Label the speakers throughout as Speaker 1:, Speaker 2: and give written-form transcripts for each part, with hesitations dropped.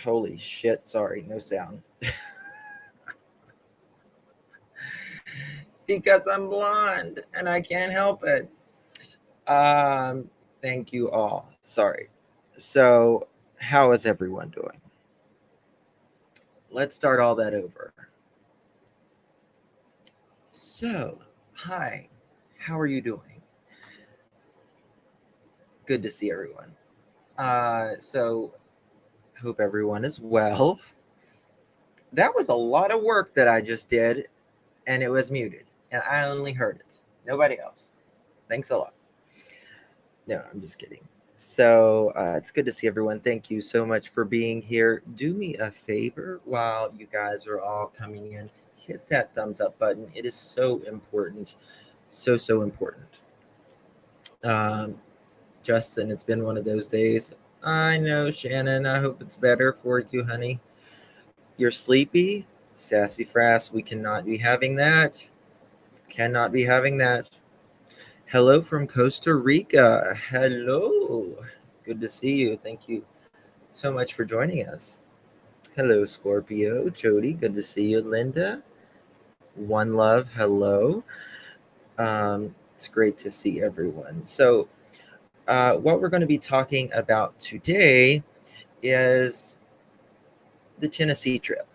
Speaker 1: Holy shit, sorry, no sound. Because I'm blonde and I can't help it. Um, Thank you all. Sorry. So, how is everyone doing? Let's start all that over. So, hi, how are you doing? Good to see everyone. So hope everyone is well. That was a lot of work that I just did, and it was muted, and I only heard it. Nobody else. Thanks a lot. No, I'm just kidding. So it's good to see everyone. Thank you so much for being here. Do me a favor while you guys are all coming in, hit that thumbs up button. It is so important. So important. Um, Justin, it's been one of those days. I know, Shannon. I hope it's better for you, honey. You're sleepy? Sassy frass, we cannot be having that. Cannot be having that. Hello from Costa Rica. Hello. Good to see you. Thank you so much for joining us. Hello, Scorpio. Jody, good to see you. Linda, One Love, hello. It's great to see everyone. So, what we're going to be talking about today is the Tennessee trip.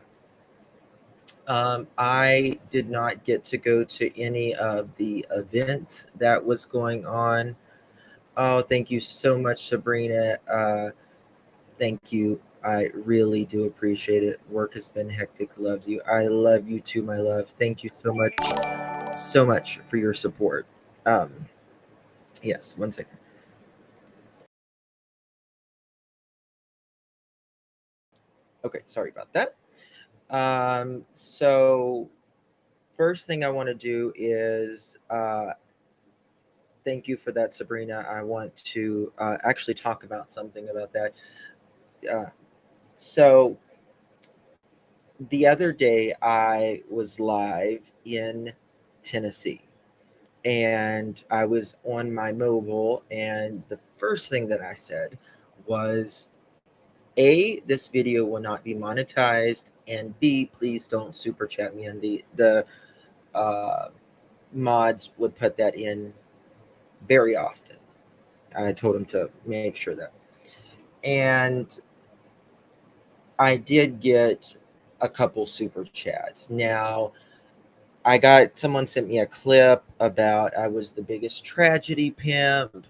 Speaker 1: I did not get to go to any of the events that was going on. Oh, thank you so much, Sabrina. Thank you. I really do appreciate it. Work has been hectic. Love you. I love you too, my love. Thank you so much for your support. Um, yes, one second. Okay, sorry about that. So first thing I want to do is thank you for that, Sabrina. I want to actually talk about something about that. Uh, so the other day, I was live in Tennessee and I was on my mobile. And the first thing that I said was, A, this video will not be monetized. And B, please don't super chat me. And the uh, mods would put that in very often. I told them to make sure that. And I did get a couple super chats. Now, I got someone sent me a clip about I was the biggest tragedy pimp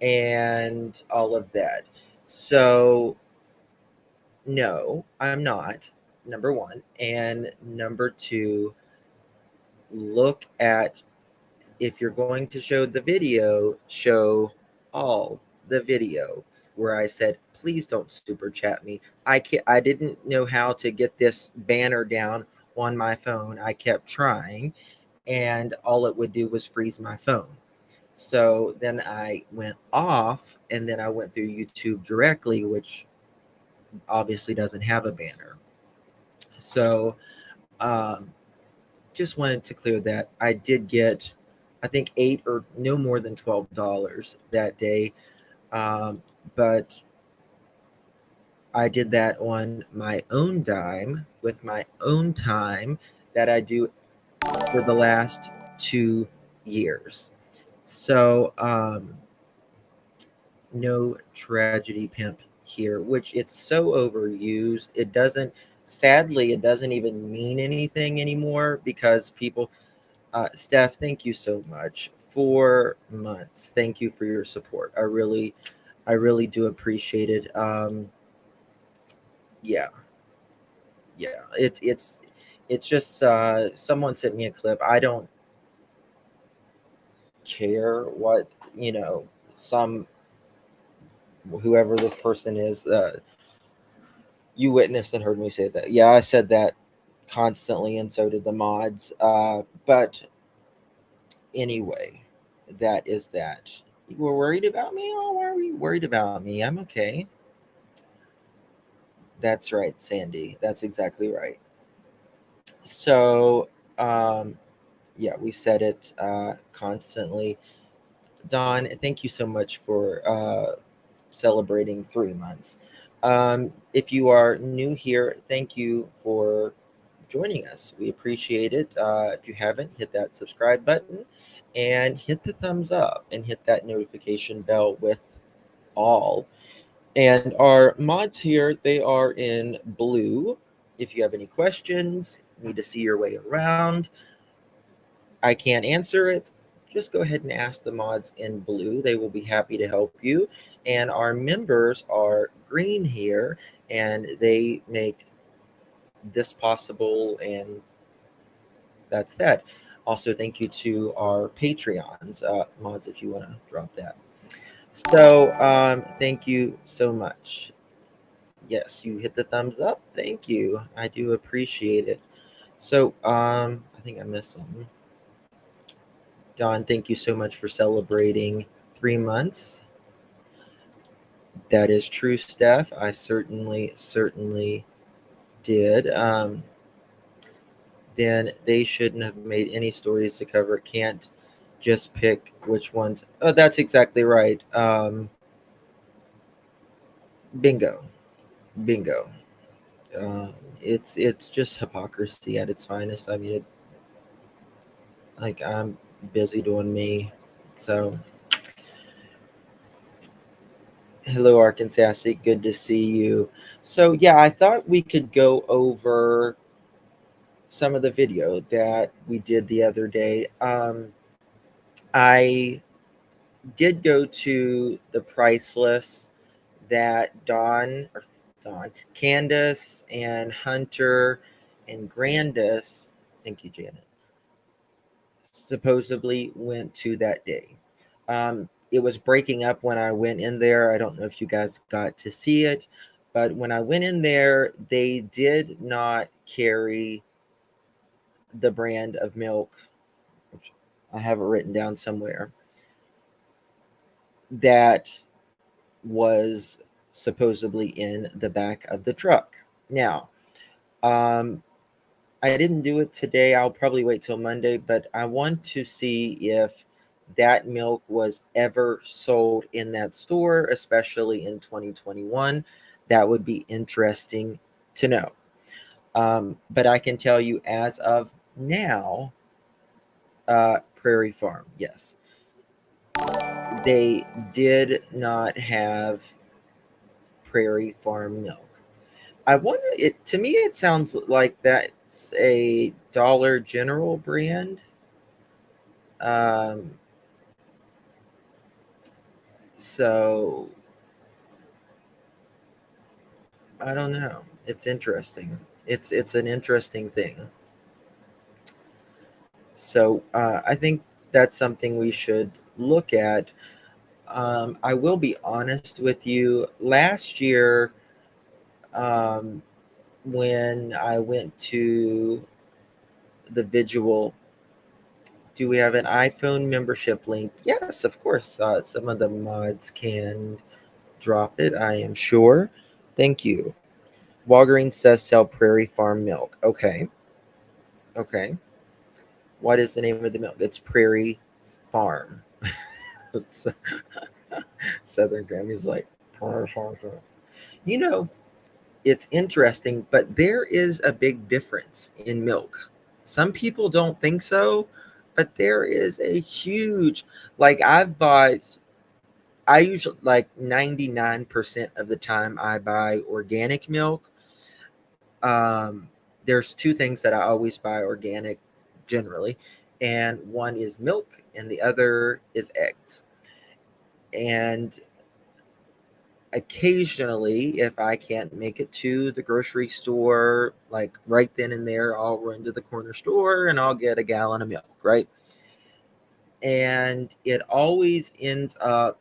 Speaker 1: and all of that. So, no, I'm not. Number one. And number two, look at if you're going to show the video, show all the video where I said, please don't super chat me. I didn't know how to get this banner down on my phone. I kept trying and all it would do was freeze my phone. So then I went off, and then I went through YouTube directly, which obviously doesn't have a banner. So just wanted to clear that. I did get, I think, eight or no more than $12 that day, but I did that on my own dime with my own time that I do for the last 2 years. So no tragedy pimp here, which it's so overused. It doesn't, sadly, it doesn't even mean anything anymore because people, Steph, thank you so much. 4 months. Thank you for your support. I really do appreciate it. Yeah, yeah. It's just someone sent me a clip. I don't care what some whoever this person is. You witnessed and heard me say that. Yeah, I said that constantly, and so did the mods. But anyway, that is that. You were worried about me? Oh, why are you worried about me? I'm okay. That's right, Sandy. That's exactly right. So, yeah, we said it constantly. Don, thank you so much for celebrating 3 months. If you are new here, thank you for joining us. We appreciate it. If you haven't, hit that subscribe button and hit the thumbs up and hit that notification bell with all. And our mods here, they are in blue. If you have any questions, need to see your way around, I can't answer it, just go ahead and ask the mods in blue. They will be happy to help you. And our members are green here, and they make this possible, and that's that. Also, thank you to our Patreons, mods, if you want to drop that. So, thank you so much. Yes, you hit the thumbs up. Thank you. I do appreciate it. So, I think I missed something. Don, thank you so much for celebrating 3 months. That is true, Steph. I certainly did. Then they shouldn't have made any stories to cover it. Can't just pick which ones. Oh, that's exactly right. Bingo, bingo. Um, it's just hypocrisy at its finest. I mean, like I'm busy doing me, so hello, Arkansas. Good to see you. So, yeah, I thought we could go over some of the video that we did the other day. I did go to the price list that Candace and Hunter and Grandis, thank you, Janet, supposedly went to that day. It was breaking up when I went in there. I don't know if you guys got to see it, but when I went in there, they did not carry the brand of milk, which I have it written down somewhere, that was supposedly in the back of the truck. Now, um, I didn't do it today. I'll probably wait till Monday, but I want to see if that milk was ever sold in that store, especially in 2021. That would be interesting to know. But I can tell you as of now, Prairie Farm, yes, they did not have Prairie Farm milk. I wonder, it to me it sounds like that's a Dollar General brand. Um, so I don't know. It's interesting. It's an interesting thing. So I think that's something we should look at. I will be honest with you. Last year, um, when I went to the vigil Do we have an iPhone membership link? Yes, of course. Some of the mods can drop it, I am sure. Thank you. Walgreens says sell Prairie Farm milk. Okay. Okay. What is the name of the milk? It's Prairie Farm. Southern Grammy's like, Prairie Farm. You know, it's interesting, but there is a big difference in milk. Some people don't think so, but there is a huge, like, I usually, like, 99% of the time I buy organic milk. There's two things that I always buy organic generally, and one is milk and the other is eggs. And occasionally, if I can't make it to the grocery store, like right then and there, I'll run to the corner store and I'll get a gallon of milk, right? And it always ends up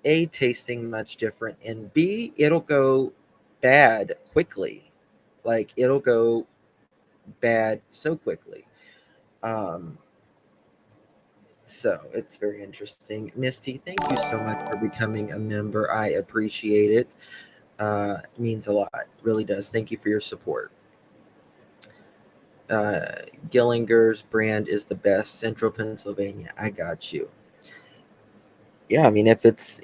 Speaker 1: A, tasting much different, and B, it'll go bad quickly. Like, it'll go bad so quickly. Um, so it's very interesting. Misty, thank you so much for becoming a member. I appreciate it. It means a lot, really does. Thank you for your support. Uh, Gillinger's brand is the best. Central Pennsylvania. I got you. Yeah, I mean, if it's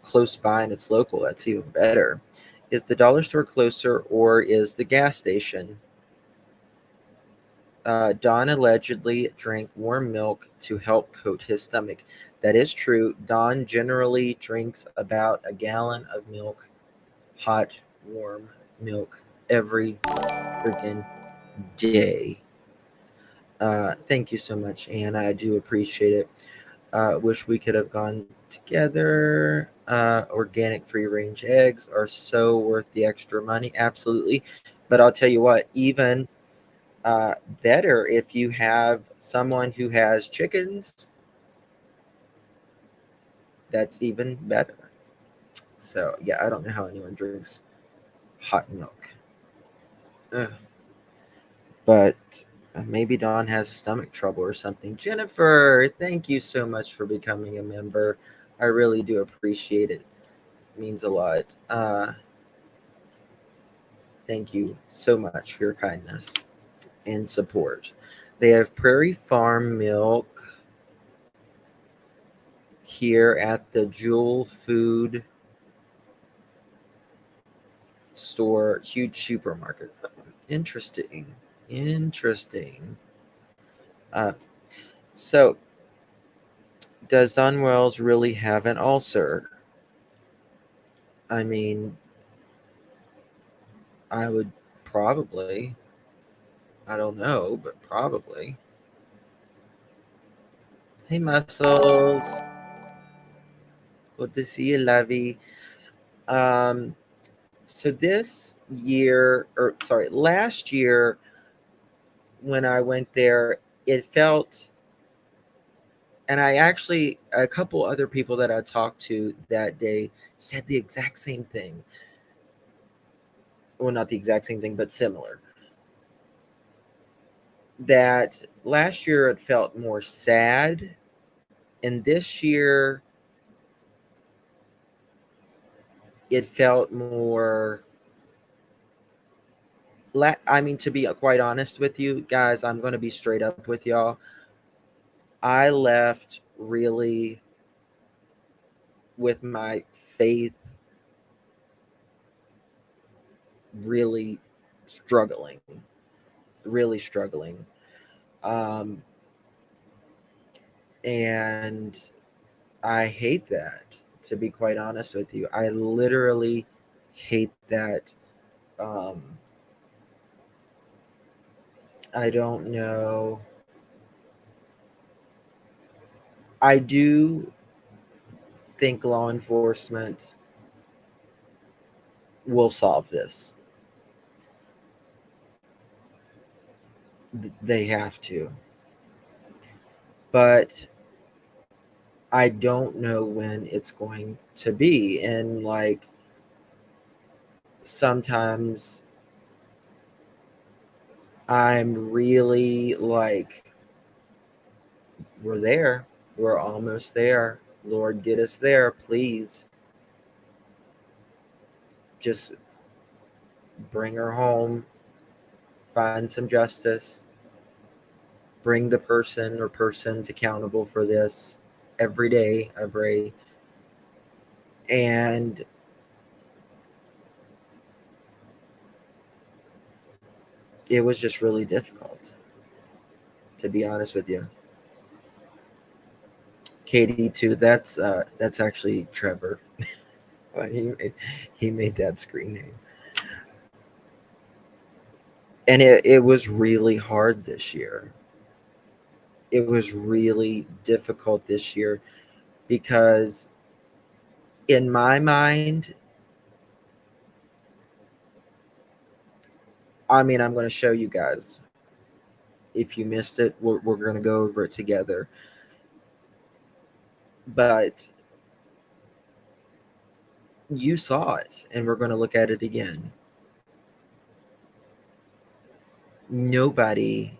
Speaker 1: close by and it's local, that's even better. Is the dollar store closer or is the gas station? Don allegedly drank warm milk to help coat his stomach. That is true. Don generally drinks about a gallon of milk, hot, warm milk, every freaking day. Thank you so much, Anna. I do appreciate it. Wish we could have gone together. Organic free range eggs are so worth the extra money. Absolutely. But I'll tell you what, even better if you have someone who has chickens, that's even better. So, yeah, I don't know how anyone drinks hot milk. Ugh. But maybe Dawn has stomach trouble or something. Jennifer, thank you so much for becoming a member. I really do appreciate it. It means a lot. Thank you so much for your kindness and support. They have Prairie Farm milk here at the Jewel Food store, huge supermarket. Interesting. Interesting. Uh, so, does Don Wells really have an ulcer? I mean, I would probably. I don't know, but probably. Hey, Muscles. Good to see you, Lovey. Um, so this year, or sorry, last year, when I went there, it felt, and I actually, a couple other people that I talked to that day said the exact same thing. Well, not the exact same thing, but similar. That last year it felt more sad, and this year it felt more. I mean, to be quite honest with you guys, I'm going to be straight up with y'all. I left really with my faith really struggling, really struggling. Um, and I hate that, to be quite honest with you. I literally hate that. Um, I don't know. I do think law enforcement will solve this. They have to. But I don't know when it's going to be. And like sometimes I'm really like We're there. We're almost there. Lord, get us there, please. Just bring her home, find some justice, bring the person or persons accountable for this every day, I pray. And it was just really difficult, to be honest with you. Katie too. That's actually Trevor. He made that screen name. And it was really hard this year. It was really difficult this year because in my mind, I mean, I'm going to show you guys. If you missed it, we're going to go over it together. But you saw it, and we're going to look at it again. Nobody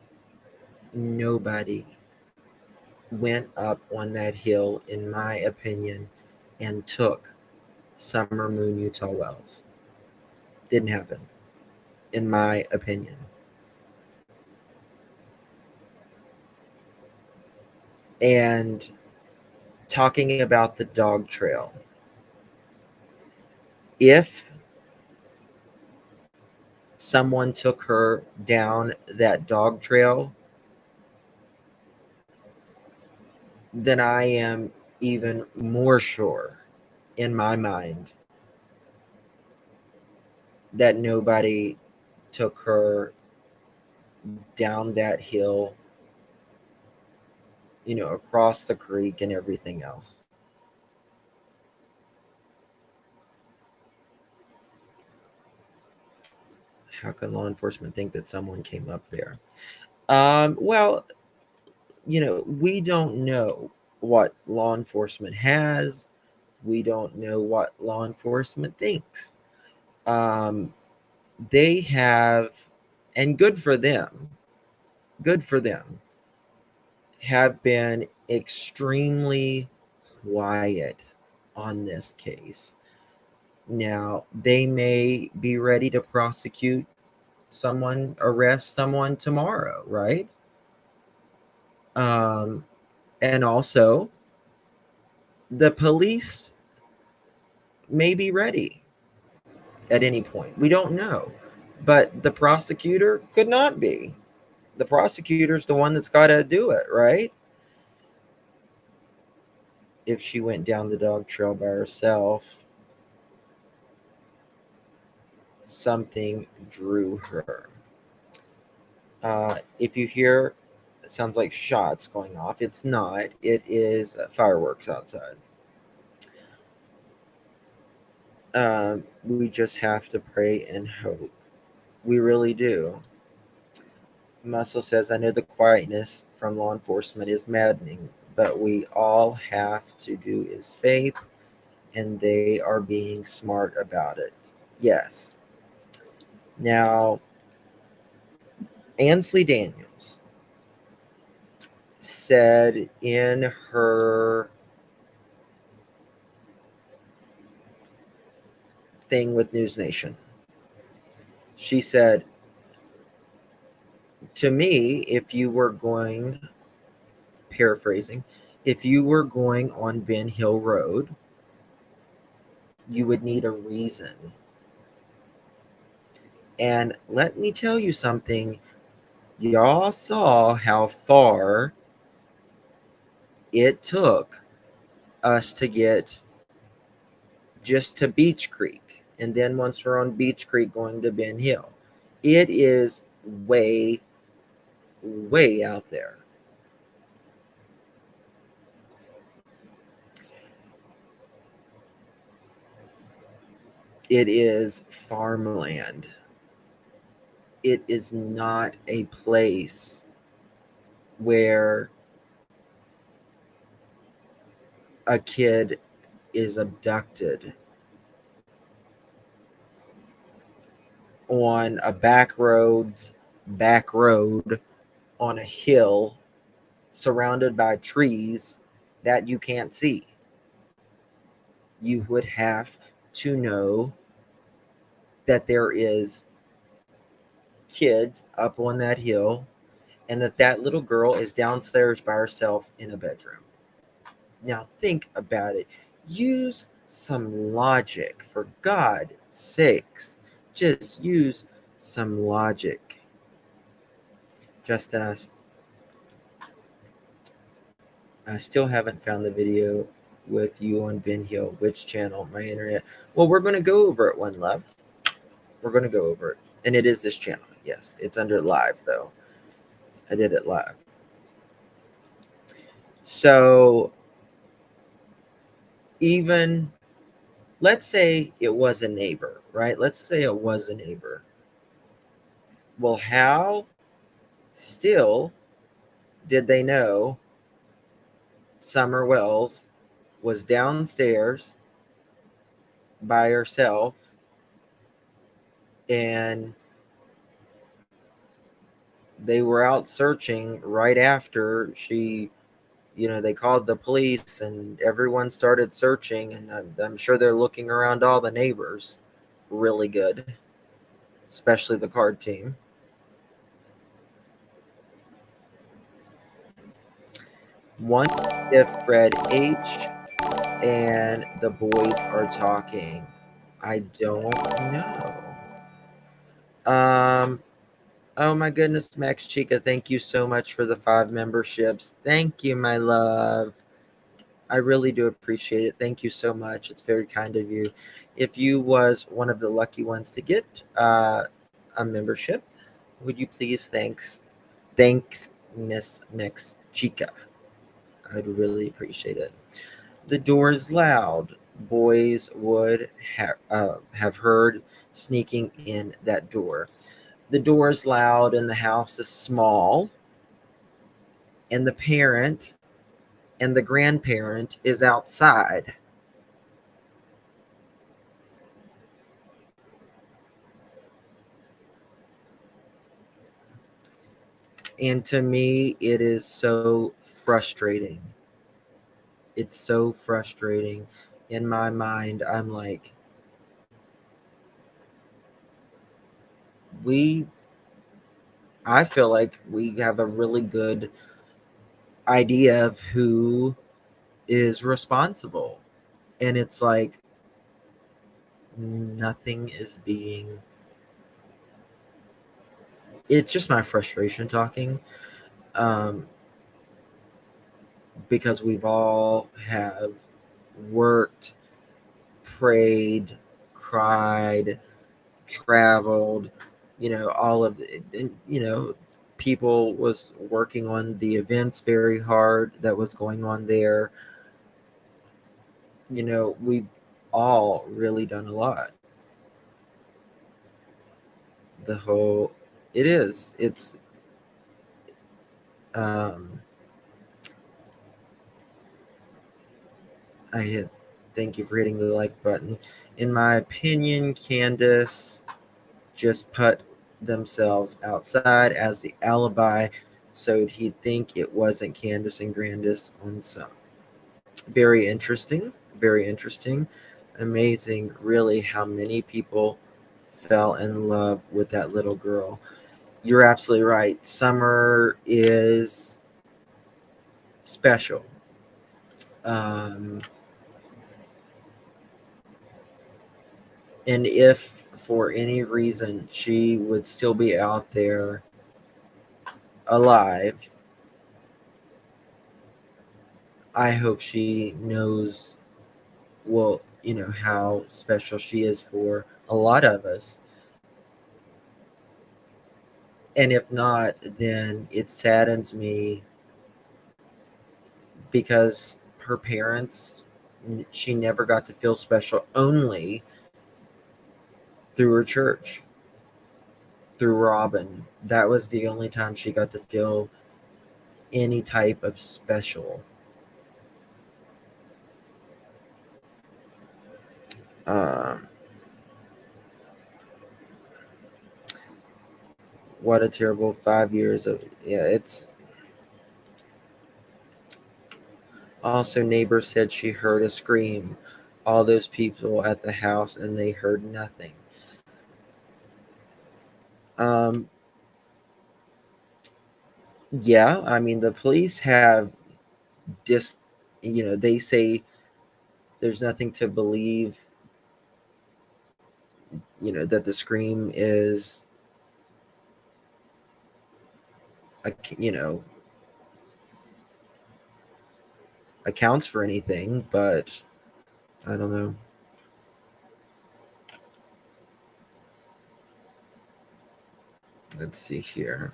Speaker 1: went up on that hill, in my opinion, and took Summer Moon Utah Wells. Didn't happen, in my opinion. And talking about the dog trail, if someone took her down that dog trail, then I am even more sure in my mind that nobody took her down that hill, across the creek and everything else. How can law enforcement think that someone came up there? Well, we don't know what law enforcement has. We don't know what law enforcement thinks. Um, they have, and good for them, have been extremely quiet on this case. Now, they may be ready to prosecute someone, arrest someone tomorrow, right? And also, the police may be ready at any point. We don't know. But the prosecutor could not be. The prosecutor's the one that's got to do it, right? If she went down the dog trail by herself, something drew her. If you hear, it sounds like shots going off. It's not. It is fireworks outside. We just have to pray and hope. We really do. Muscle says, I know the quietness from law enforcement is maddening, but we all have to do is faith, and they are being smart about it. Yes. Now, Ansley Daniels said in her thing with News Nation, she said, to me, if you were going, paraphrasing, if you were going on Ben Hill Road, you would need a reason. And let me tell you something, y'all saw how far it took us to get just to Beach Creek. And then once we're on Beach Creek going to Ben Hill, it is way, way out there. It is farmland. It is not a place where a kid is abducted on a back road on a hill surrounded by trees that you can't see. You would have to know that there is kids up on that hill and that little girl is downstairs by herself in a bedroom. Now think about it. Use some logic, for God's sakes. Just use some logic. Justin, I still haven't found the video with you on Ben Hill. Which channel? My internet. Well, we're going to go over it, One Love. We're going to go over it. And it is this channel. Yes, it's under live, though. I did it live. So, even, let's say it was a neighbor, right? Let's say it was a neighbor. Well, how still did they know Summer Wells was downstairs by herself and they were out searching right after they called the police and everyone started searching, and I'm sure they're looking around all the neighbors really good, especially the card team. One, if Fred H and the boys are talking. I don't know. Oh my goodness, Max Chica, thank you so much for the 5 memberships. Thank you, my love. I really do appreciate it. Thank you so much. It's very kind of you. If you was one of the lucky ones to get a membership, would you please thanks Miss Max Chica. I'd really appreciate it. The door is loud. Boys would have heard sneaking in that door. The door is loud and the house is small, and the parent and the grandparent is outside. And to me, it is so frustrating. It's so frustrating. In my mind, I'm like, I feel like we have a really good idea of who is responsible. And it's like nothing is being. It's just my frustration talking. Because we've all have worked, prayed, cried, traveled, all of it. People was working on the events very hard that was going on there. We've all really done a lot. The whole, it's, I hit, thank you for hitting the like button. In my opinion, Candace just put themselves outside as the alibi so he'd think it wasn't Candace and Grandis on some. Very interesting. Very interesting. Amazing, really, how many people fell in love with that little girl. You're absolutely right. Summer is special. And if for any reason she would still be out there alive, I hope she knows, well, how special she is for a lot of us. And if not, then it saddens me because her parents, she never got to feel special, only through her church, through Robin. That was the only time she got to feel any type of special. What a terrible 5 years of, yeah, it's, Also, neighbor said she heard a scream. All those people at the house and they heard nothing. Um, yeah, I mean, the police have they say there's nothing to believe, that the scream is, you know, accounts for anything, but I don't know. Let's see here.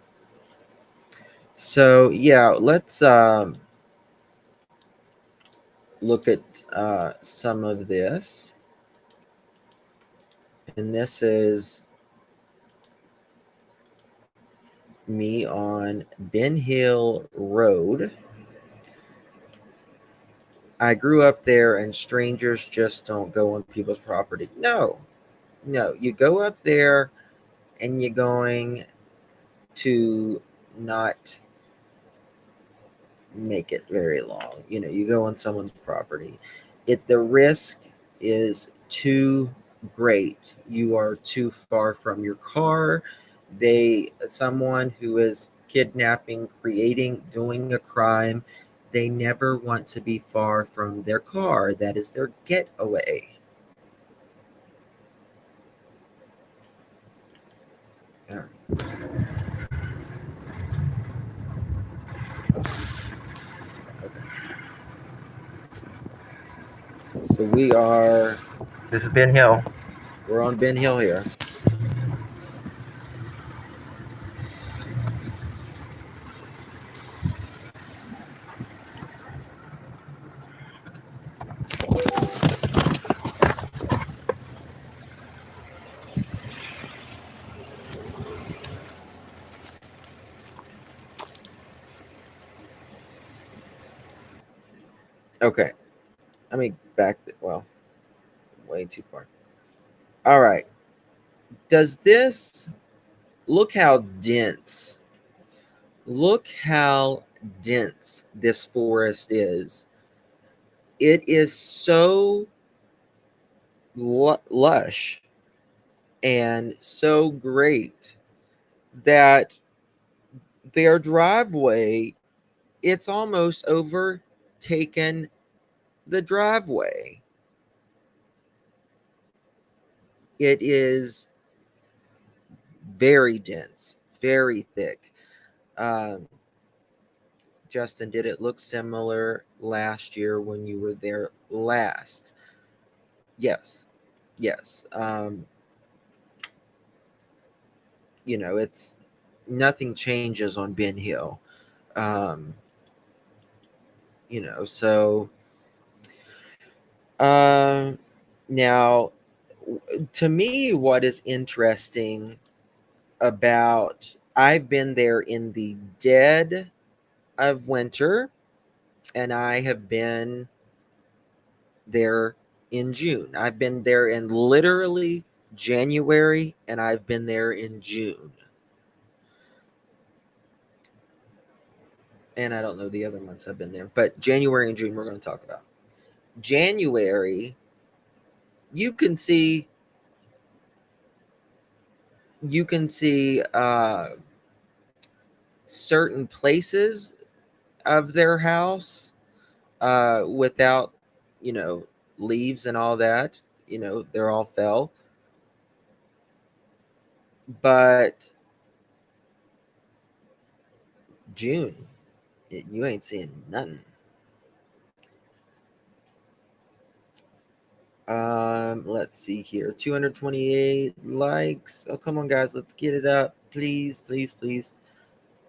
Speaker 1: So yeah, let's look at some of this. And this is me on Ben Hill Road. I grew up there, and strangers just don't go on people's property. No, you go up there and you're going to not make it very long. You go on someone's property. The risk is too great. You are too far from your car. Someone who is kidnapping, creating, doing a crime, they never want to be far from their car. That is their getaway. All right. Okay. So we are. This is Ben Hill. We're on Ben Hill here. Okay. Let me well, way too far. All right. Does this look how dense? Look how dense this forest is. It is so lush and so great that their driveway, it's almost overtaken the driveway. It is very dense, very thick. Um, Justin, did it look similar last year when you were there last? Yes. Yes. It's nothing changes on Ben Hill. Um, so um, now to me, what is interesting about I've been there in the dead of winter, and I have been there in June. I've been there in literally January, and I've been there in June. And I don't know the other months I've been there, but January and June we're going to talk about. January, you can see certain places of their house without you know leaves and all that. They're all fell, but June, you ain't seeing nothing. Let's see here. 228 likes. Oh, come on, guys. Let's get it up. Please, please, please.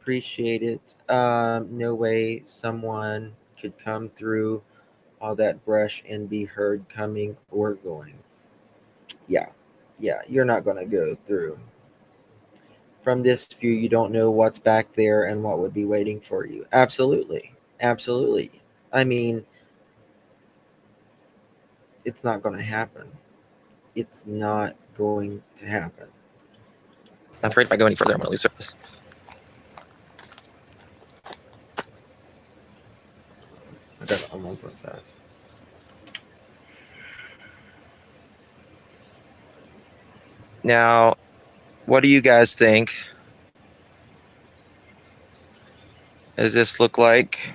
Speaker 1: Appreciate it. No way someone could come through all that brush and be heard coming or going. Yeah. Yeah. You're not going to go through. From this view, you don't know what's back there and what would be waiting for you. Absolutely. Absolutely. I mean, it's not going to happen. It's not going to happen. I'm afraid if I go any further, I'm going to lose service. got it on 1.5. Now, what do you guys think? Does this look like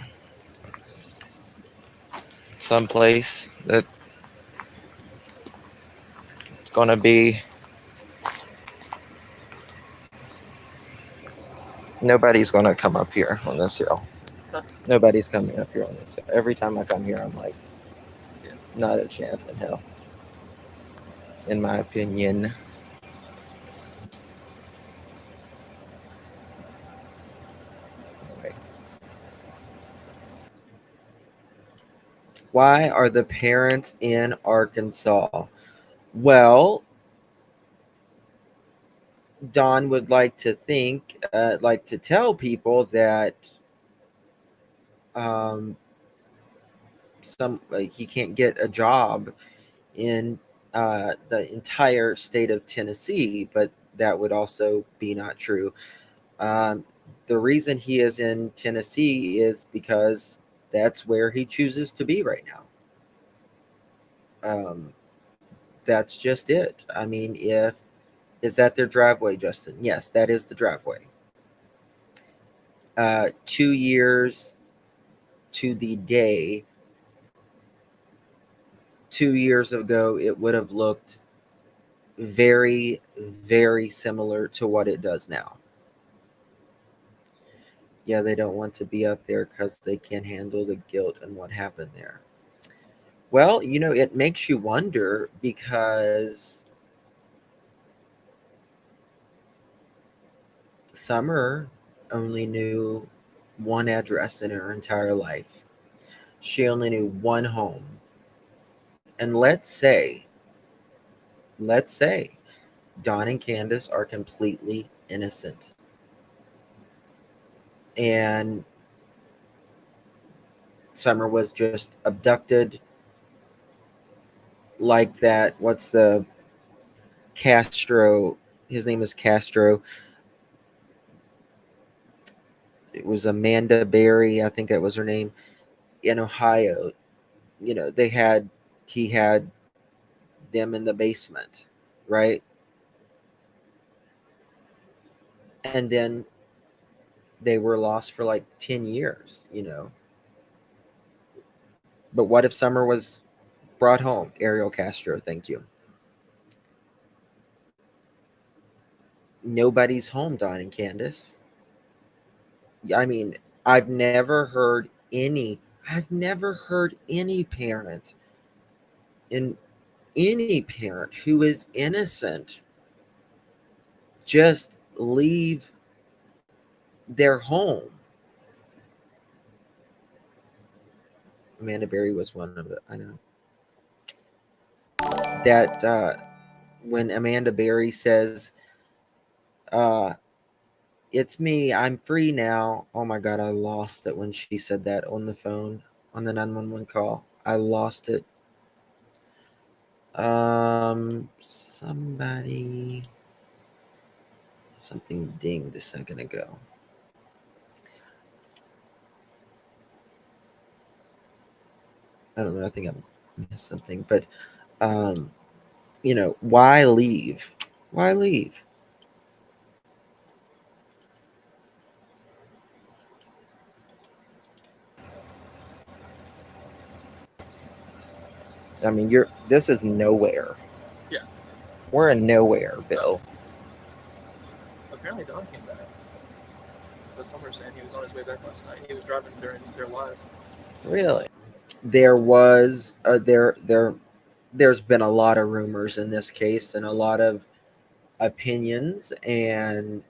Speaker 1: someplace that's going to be? Nobody's going to come up here on this hill. Nobody's coming up here on this hill. Every time I come here, I'm like, not a chance in hell, in my opinion. Anyway. Why are the parents in Arkansas? Well, Don would like to like to tell people that he can't get a job in the entire state of Tennessee, but that would also be not true. The reason he is in Tennessee is because that's where he chooses to be right now. That's just it. I mean, is that their driveway, Justin? Yes, that is the driveway. 2 years to the day, 2 years ago, it would have looked very, very similar to what it does now. Yeah, they don't want to be up there because they can't handle the guilt and what happened there. Well, it makes you wonder because Summer only knew one address in her entire life. She only knew one home. And let's say Don and Candace are completely innocent. And Summer was just abducted like that. What's the Castro? His name is Castro. It was Amanda Berry, I think that was her name, in Ohio. He had them in the basement, right? And then they were lost for like 10 years. But what if Summer was brought home? Ariel Castro, thank you. Nobody's home, Don and Candace. I mean, I've never heard any parent in any parent who is innocent just leave their home. Amanda Berry was one of it. I know that when Amanda Berry says, "It's me. I'm free now." Oh my God, I lost it when she said that on the phone on the 911 call. I lost it. Something dinged a second ago. I don't know. I think I missed something, but why leave? Why leave? I mean, this is nowhere.
Speaker 2: Yeah.
Speaker 1: We're in nowhere, Bill.
Speaker 2: Apparently Don came back. But some were saying he was on his way back last night. He was driving during their live.
Speaker 1: Really? There was there's been a lot of rumors in this case and a lot of opinions and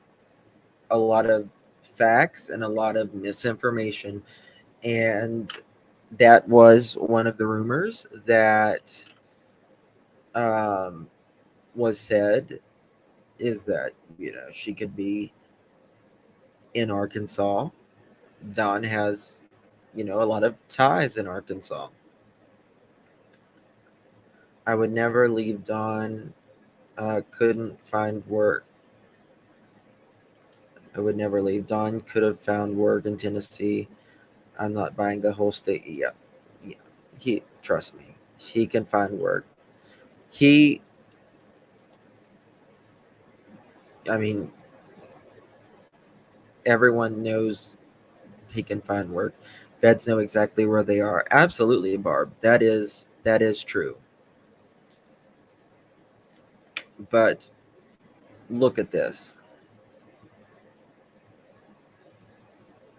Speaker 1: a lot of facts and a lot of misinformation, and that was one of the rumors that was said, is that she could be in Arkansas. Don has a lot of ties in Arkansas. I would never leave Don. Couldn't find work. I would never leave. Don could have found work in Tennessee. I'm not buying the whole state. Yeah, He trust me, he can find work. He, I mean, everyone knows he can find work. Feds know exactly where they are. Absolutely, Barb. That is true. But look at this.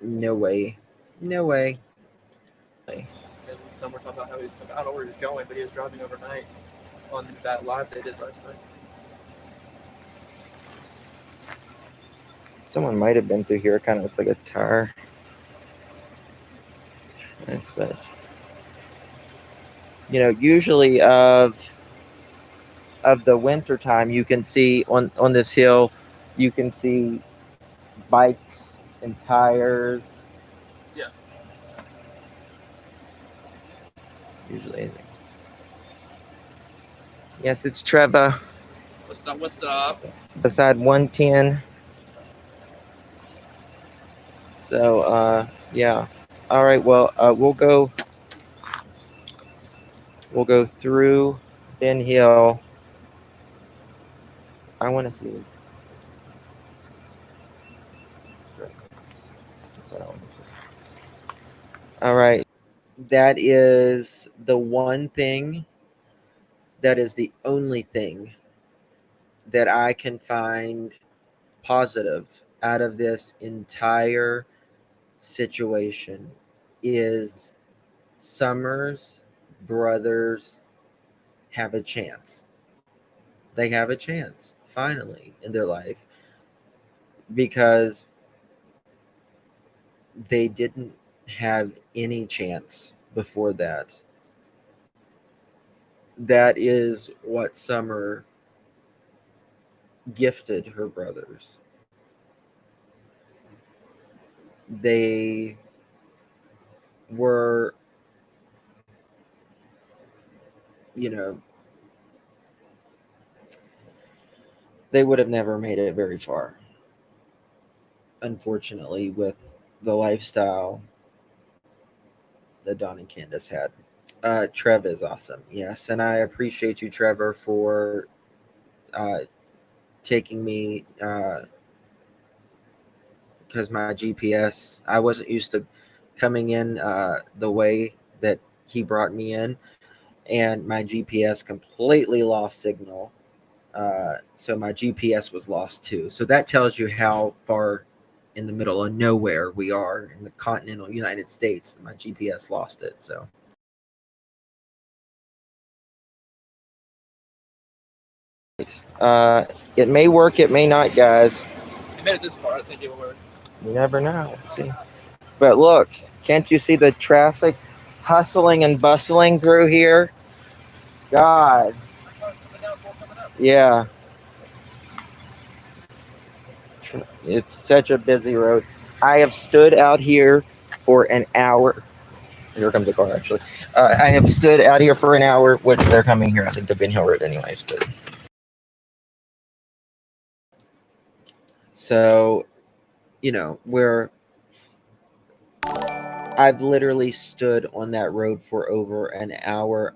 Speaker 1: No way. No way.
Speaker 2: And some were talking about how he's, I don't know where he's going, but he was driving overnight on that live they did last night.
Speaker 1: Someone might have been through here. It kind of looks like a tire. But usually of the winter time, you can see on this hill, you can see bikes and tires.
Speaker 2: Yeah.
Speaker 1: Usually. Yes, it's Trevor.
Speaker 2: What's up? What's up?
Speaker 1: Beside 110. So yeah. All right. Well, we'll go through Ben Hill. I want to see this. All right. That is the one thing. That is the only thing that I can find positive out of this entire situation is Summer's brothers have a chance. They have a chance finally in their life because they didn't have any chance before that. That is what Summer gifted her brothers. They were, you know, they would have never made it very far, unfortunately, with the lifestyle that Don and Candace had. Trev is awesome, yes, and I appreciate you, Trevor, for uh, taking me because my GPS, I wasn't used to coming in the way that he brought me in, and my GPS completely lost signal. So my GPS was lost too. So that tells you how far in the middle of nowhere we are in the continental United States. My GPS lost it. So it may work, it may not, guys.
Speaker 2: He made it this far. I think it will work.
Speaker 1: You never know. See, but look, can't you see the traffic hustling and bustling through here? God, yeah, it's such a busy road. I have stood out here for an hour. Here comes a car, actually. I have stood out here for an hour, which they're coming here. I think the Ben Hill Road, anyways. But so, where I've literally stood on that road for over an hour.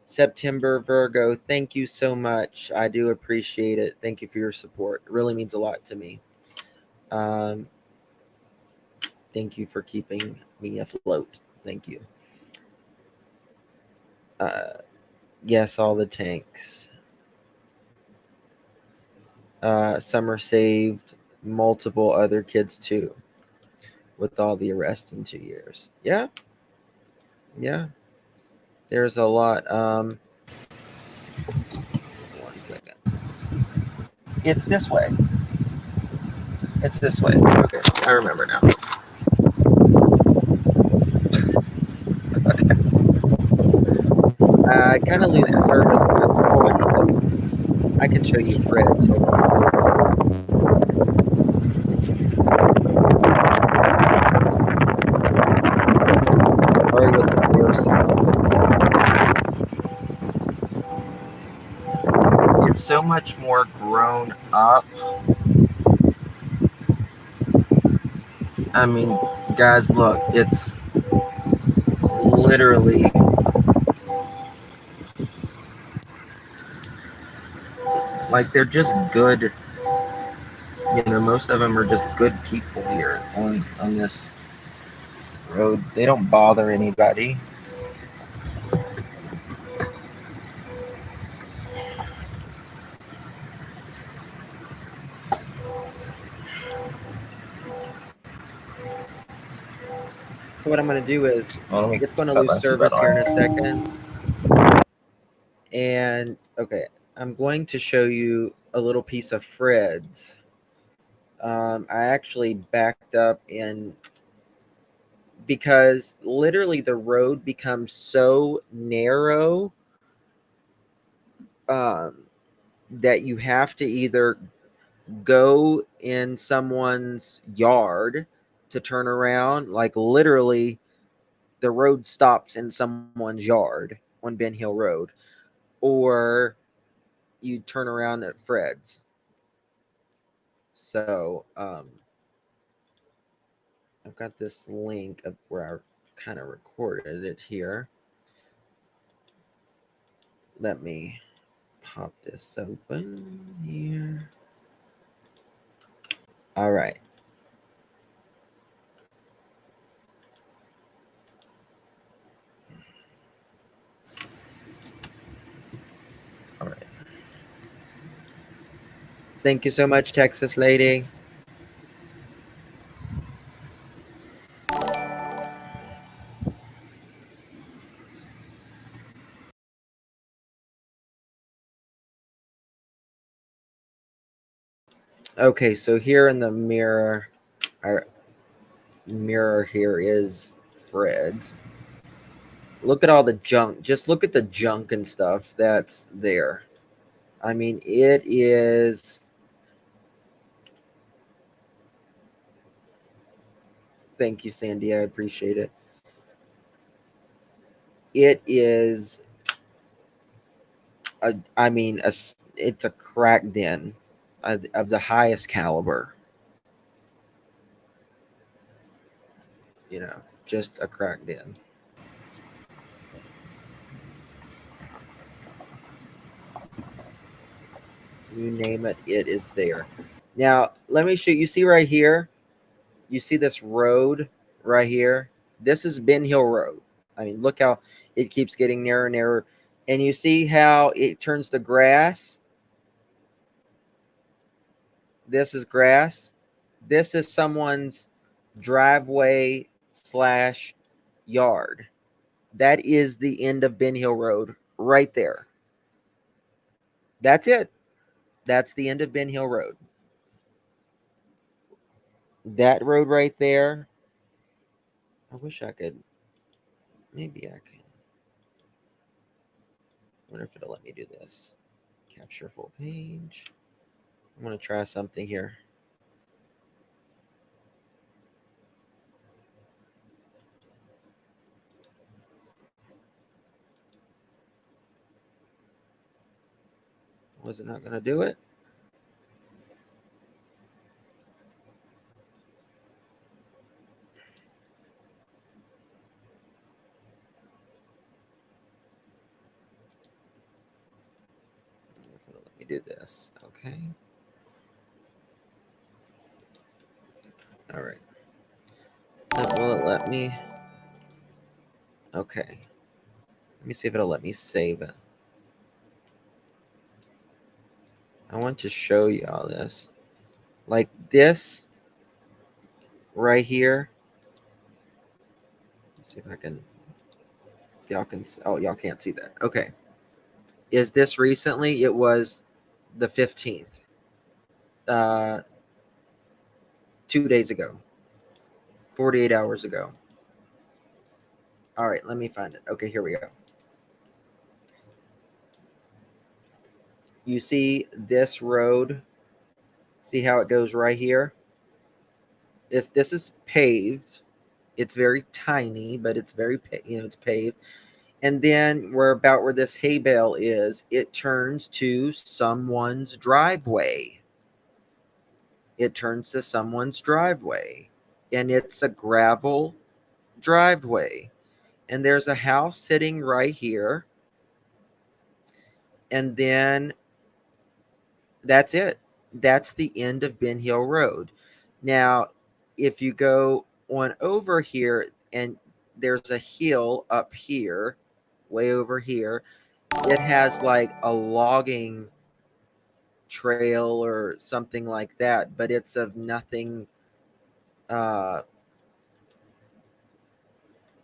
Speaker 1: September Virgo, thank you so much. I do appreciate it. Thank you for your support. It really means a lot to me. Um, thank you for keeping me afloat. Thank you. Yes, all the tanks. Summer saved multiple other kids too, with all the arrests in 2 years. Yeah, yeah. There's a lot. 1 second. It's this way. It's this way. Okay, I remember now. Okay. I kind of lean at service because I can show you Fred's. Sorry with the horse. It's so much more grown up. I mean, guys, look, it's literally like they're just good. You know, most of them are just good people here on this road. They don't bother anybody. So what I'm going to do is
Speaker 2: Well, let me
Speaker 1: it's going to
Speaker 2: cut
Speaker 1: lose
Speaker 2: my
Speaker 1: service
Speaker 2: seatbelt
Speaker 1: here in a
Speaker 2: on.
Speaker 1: second. And okay, I'm going to show you a little piece of Fred's. I actually backed up in because literally the road becomes so narrow um, that you have to either go in someone's yard to turn around. Like literally, the road stops in someone's yard on Ben Hill Road, or you turn around at Fred's. So I've got this link of where I kind of recorded it here. Let me pop this open here. All right. All right. Thank you so much, Texas lady. Okay, so here in the mirror, our mirror here is Fred's. Look at all the junk. Just look at the junk and stuff that's there. I mean, it is. Thank you, Sandy. I appreciate it. It is. I mean, it's a crack den of the highest caliber. You know, just a crack den. You name it, it is there. Now, let me show you. See right here? You see this road right here? This is Ben Hill Road. I mean, look how it keeps getting narrower and narrower. And you see how it turns to grass? This is grass. This is someone's driveway slash yard. That is the end of Ben Hill Road right there. That's it. That's the end of Ben Hill Road. That road right there. I wish I could. Maybe I can. I wonder if it'll let me do this. Capture full page. I'm going to try something here. Was it not going to do it? If it'll let me do this. Okay. All right. Will it let me? Okay. Let me see if it'll let me save it. I want to show you all this. Like this right here. Let's see if I can. Y'all can. Oh, y'all can't see that. Okay. Is this recently? It was the 15th. 2 days ago. 48 hours ago. All right, let me find it. Okay, here we go. You see this road? See how it goes right here? This is paved. It's very tiny, but it's very it's paved. And then where this hay bale is, it turns to someone's driveway. It turns to someone's driveway, and it's a gravel driveway. and there's a house sitting right here, and then that's it. That's the end of Ben Hill Road. Now, if you go on over here, and there's a hill up here, way over here, it has like a logging trail or something like that, but it's of nothing. Uh,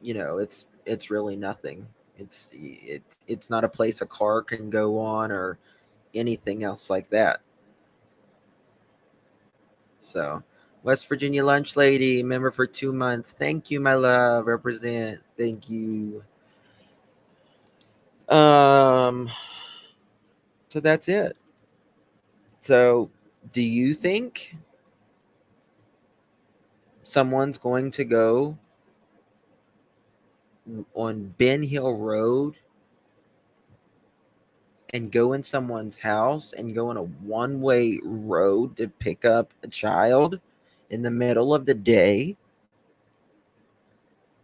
Speaker 1: it's really nothing. It's not a place a car can go on or anything else like that. So, West Virginia lunch lady, member for 2 months. Thank you, my love. Represent. Thank you. Um. So that's it. So, do you think someone's going to go on Ben Hill Road and go in someone's house and go on a one-way road to pick up a child in the middle of the day?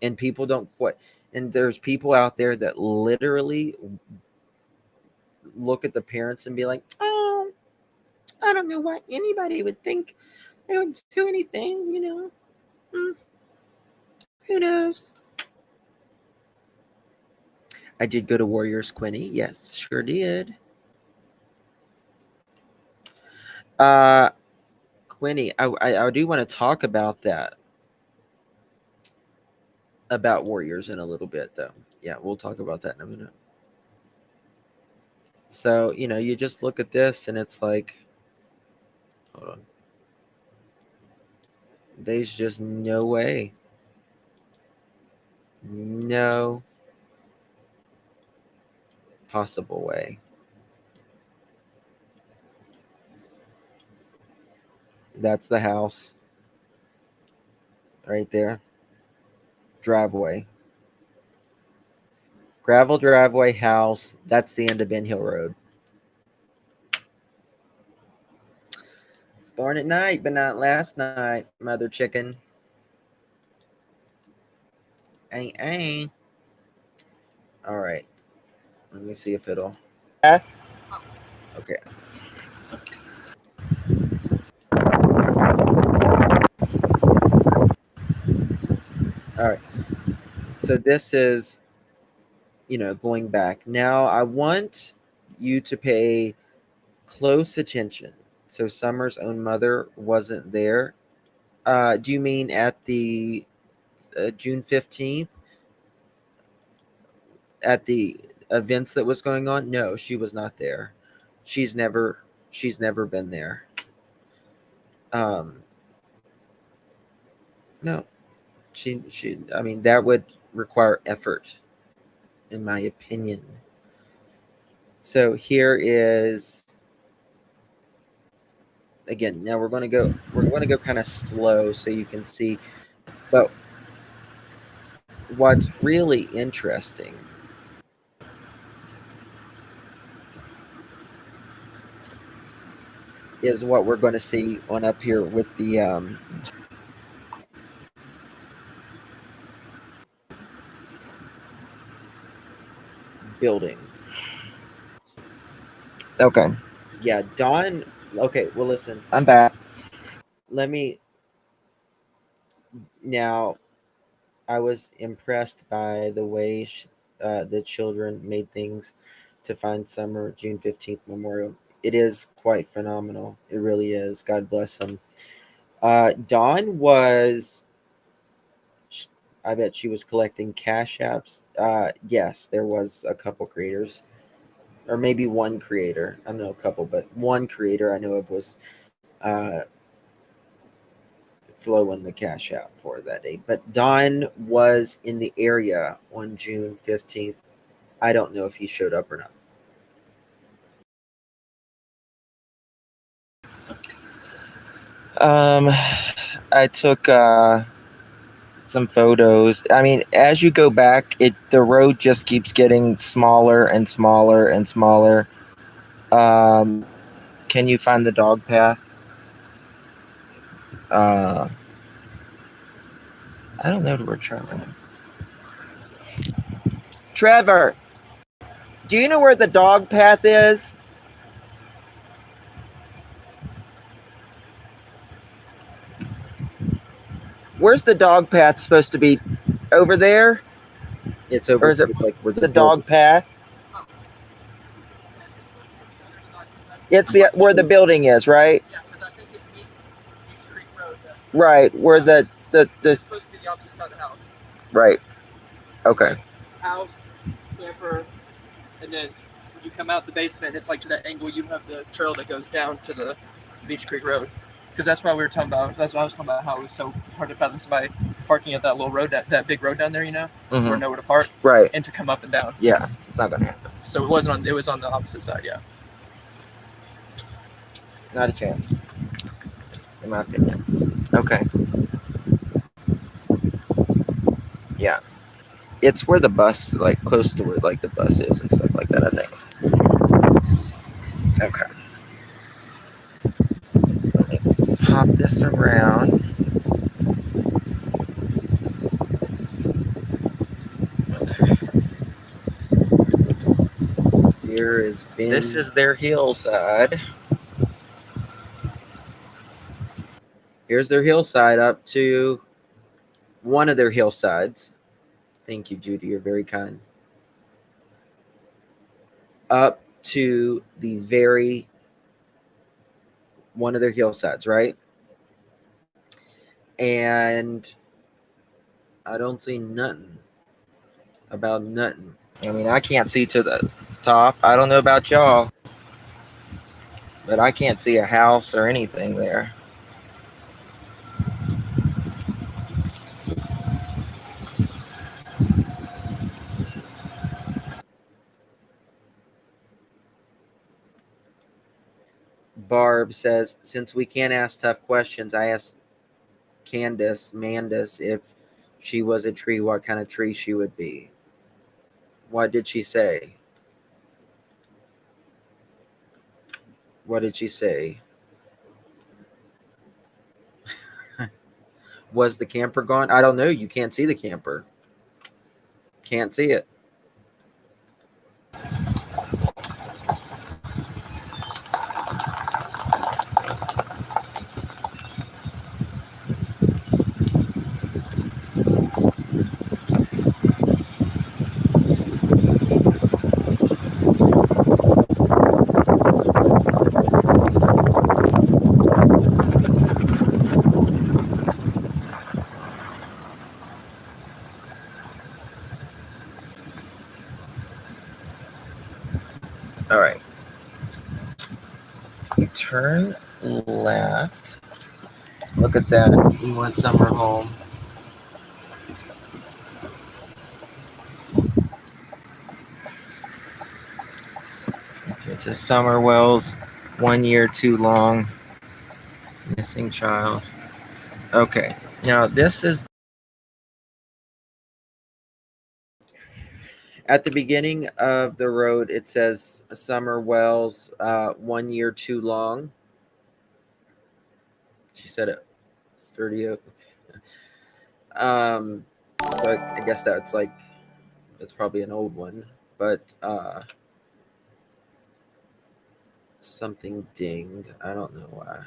Speaker 1: And people don't quite, and there's people out there that literally look at the parents and be like, oh, I don't know why anybody would think they would do anything. Who knows? I did go to Warriors, Quinny. Yes, sure did. Uh, Quinny, I do want to talk about that, about Warriors in a little bit, though. Yeah, we'll talk about that in a minute. So, you just look at this and it's like, hold on. There's just no way. No possible way. That's the house right there. Driveway. Gravel driveway, house. That's the end of Ben Hill Road. It's born at night, but not last night, mother chicken. Ain't. All right. Let me see if it'll. Okay. All right. So this is, going back. Now I want you to pay close attention. So Summer's own mother wasn't there. Do you mean at the June 15th, at the events that was going on? No, she was not there. She's never she's never been there. Um, no, she. I mean, that would require effort, in my opinion. So here is, again. Now we're going to go. We're going to go kind of slow so you can see. But what's really interesting is what we're going to see on up here with the building. Okay. Yeah, Dawn. Okay, well, listen.
Speaker 3: I'm back.
Speaker 1: Let me now. I was impressed by the way the children made things to find Summer June 15th Memorial. It is quite phenomenal. It really is. God bless them. Dawn was, I bet she was collecting cash apps. Yes, there was a couple creators, or maybe one creator. I don't know a couple, but one creator I know of was uh, flowing the cash out for that day. But Don was in the area on June 15th. I don't know if he showed up or not.
Speaker 3: Um, I took some photos. I mean, as you go back, the road just keeps getting smaller and smaller and smaller. Can you find the dog path? Uh, I don't know where Charlie. Trevor, do you know where the dog path is? Where's the dog path supposed to be? Over there?
Speaker 1: It's over
Speaker 3: Or is it
Speaker 1: like where
Speaker 3: the dog path? It's the where the building is, right?
Speaker 2: Yeah, because I think it meets Beach Creek Road.
Speaker 3: Right, where the
Speaker 2: It's supposed to be the opposite side of the house.
Speaker 3: right.
Speaker 2: It's
Speaker 3: Okay.
Speaker 2: like house, camper, and then when you come out the basement, it's like to that angle you have the trail that goes down to the Beach Creek Road. Because that's why we were talking about. That's why I was talking about how it was so hard to fathom somebody parking at that little road, that big road down there, you know, where nowhere to park,
Speaker 3: Right.
Speaker 2: and to come up and down.
Speaker 3: Yeah, it's not gonna happen.
Speaker 2: So it wasn't on. It was on the opposite side. Yeah.
Speaker 3: Not a chance. In my opinion. Okay. Yeah. It's where the bus, like close to where like the bus is and stuff like that, I think. Okay. Let me pop this around. Okay.
Speaker 1: here is Ben.
Speaker 3: This is their hillside.
Speaker 1: Here's their hillside up to one of their hillsides. Thank you, Judy. You're very kind. Up to the very one of their hillsides, right? And I don't see nothing about nothing.
Speaker 3: I mean, I can't see to the top. I don't know about y'all, but I can't see a house or anything there.
Speaker 1: Barb says, since we can't ask tough questions, I asked Mandis, if she was a tree, what kind of tree she would be. What did she say? What did she say? Was the camper gone? I don't know. You can't see the camper. Can't see it.
Speaker 3: All right. We turn left. Look at that. We went summer home. Okay, it says Summer Wells, 1 year too long. Missing child. Okay. Now this is
Speaker 1: At the beginning of the road, it says Summer Wells, 1 year too long. She said it. Sturdy oak. But I guess that's like, it's probably an old one. But something dinged. I don't know why.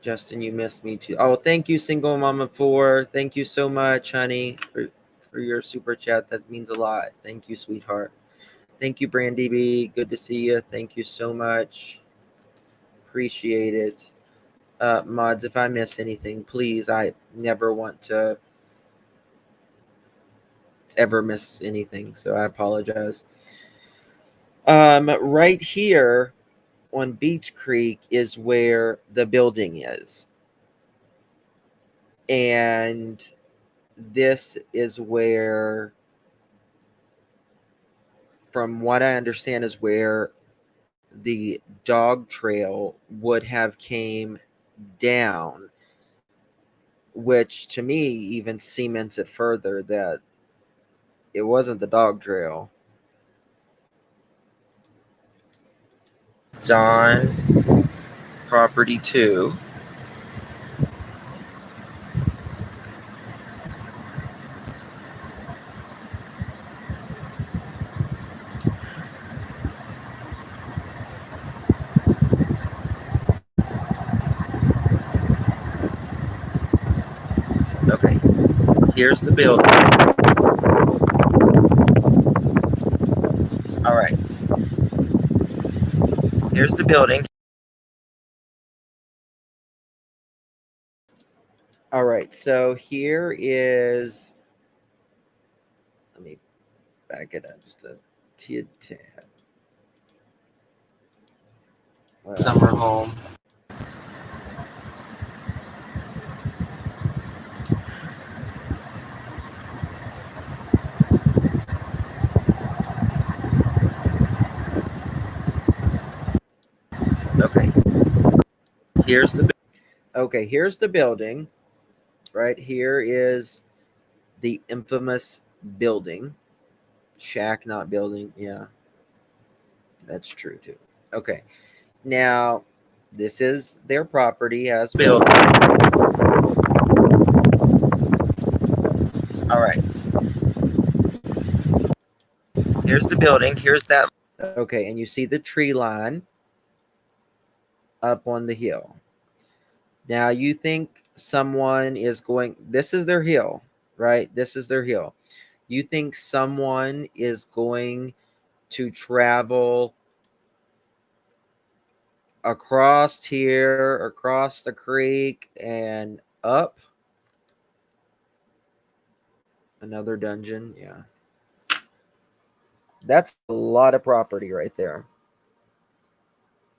Speaker 1: Justin, you missed me too. Oh, thank you, Single Mama 4. Thank you so much, honey, for your super chat. That means a lot. Thank you, sweetheart. Thank you, Brandy B. Good to see you. Thank you so much. Appreciate it. Mods, if I miss anything, please. I never want to ever miss anything, so I apologize. Right here on Beach Creek is where the building is. And this is where, from what I understand, is where the dog trail would have came down, which to me even cements it further that it wasn't the dog trail.
Speaker 3: John's property too. Here's the building. All right. Here's the building.
Speaker 1: All right, so here is, let me back it up just a tad.
Speaker 3: Summer home. Okay. Here's the
Speaker 1: Okay, here's the building. Right here is the infamous building. Shack, not building. Yeah, that's true too. Okay, now this is their property as
Speaker 3: building. All right. Here's the building. Here's that.
Speaker 1: Okay, and you see the tree line up on the hill. Now you think someone is going, this is their hill, right? This is their hill. You think someone is going to travel across here, across the creek, and up another dungeon? Yeah. That's a lot of property right there.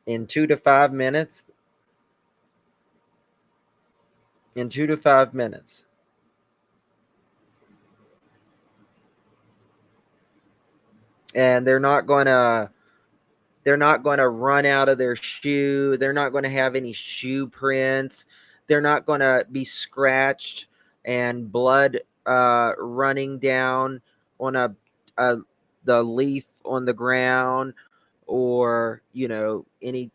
Speaker 1: In 2 to 5 minutes. In 2 to 5 minutes. And they're not going to run out of their shoe. They're not going to have any shoe prints. They're not going to be scratched and blood running down on a the leaf on the ground, or any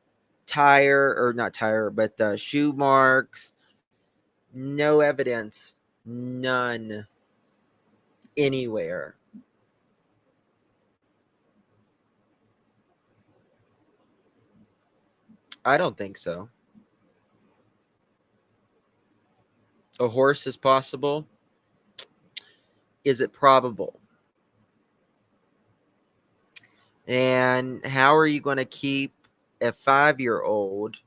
Speaker 1: tire, or not tire, but shoe marks. No evidence, none, anywhere. I don't think so. A horse is possible. Is it probable? And how are you going to keep a 5-year-old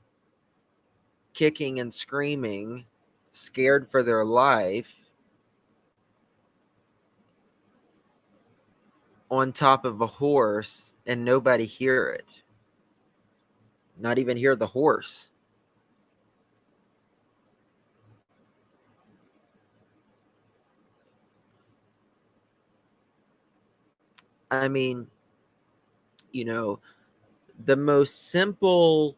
Speaker 1: kicking and screaming, scared for their life, on top of a horse and nobody hear it? Not even hear the horse. I mean, the most simple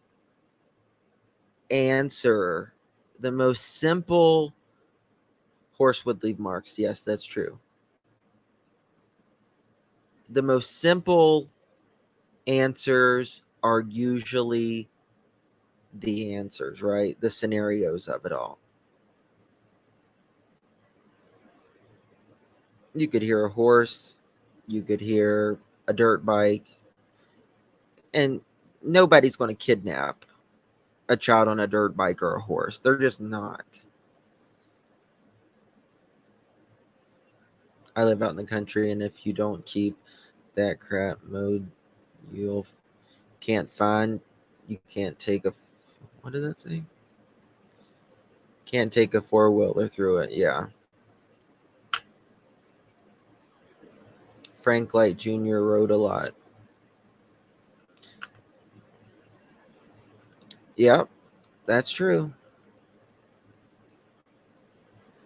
Speaker 1: answer, the most simple horse would leave marks. Yes, that's true. The most simple answers are usually the answers, right? The scenarios of it all. You could hear a horse, you could hear a dirt bike, and nobody's going to kidnap a child on a dirt bike or a horse. They're just not. I live out in the country, and if you don't keep that crap mode, you'll can't find, you can't take a, what did that say? Can't take a 4-wheeler through it. Yeah. Frank Light Jr. rode a lot. Yep, that's true.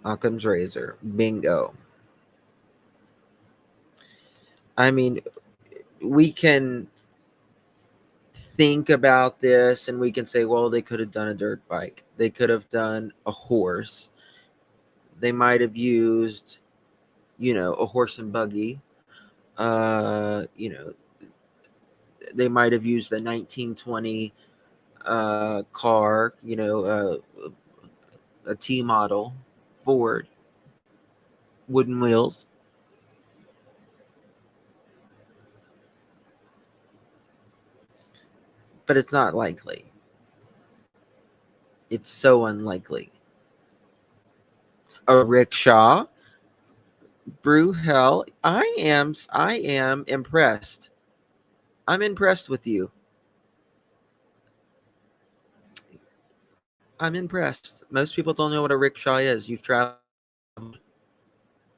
Speaker 1: Occam's razor. Bingo. I mean, we can think about this and we can say, well, they could have done a dirt bike. They could have done a horse. They might have used, a horse and buggy. They might have used a 1920 car, a T model Ford, wooden wheels. But it's not likely. It's so unlikely. A rickshaw, Brew hell. I am impressed. I'm impressed with you. I'm impressed. Most people don't know what a rickshaw is. You've traveled.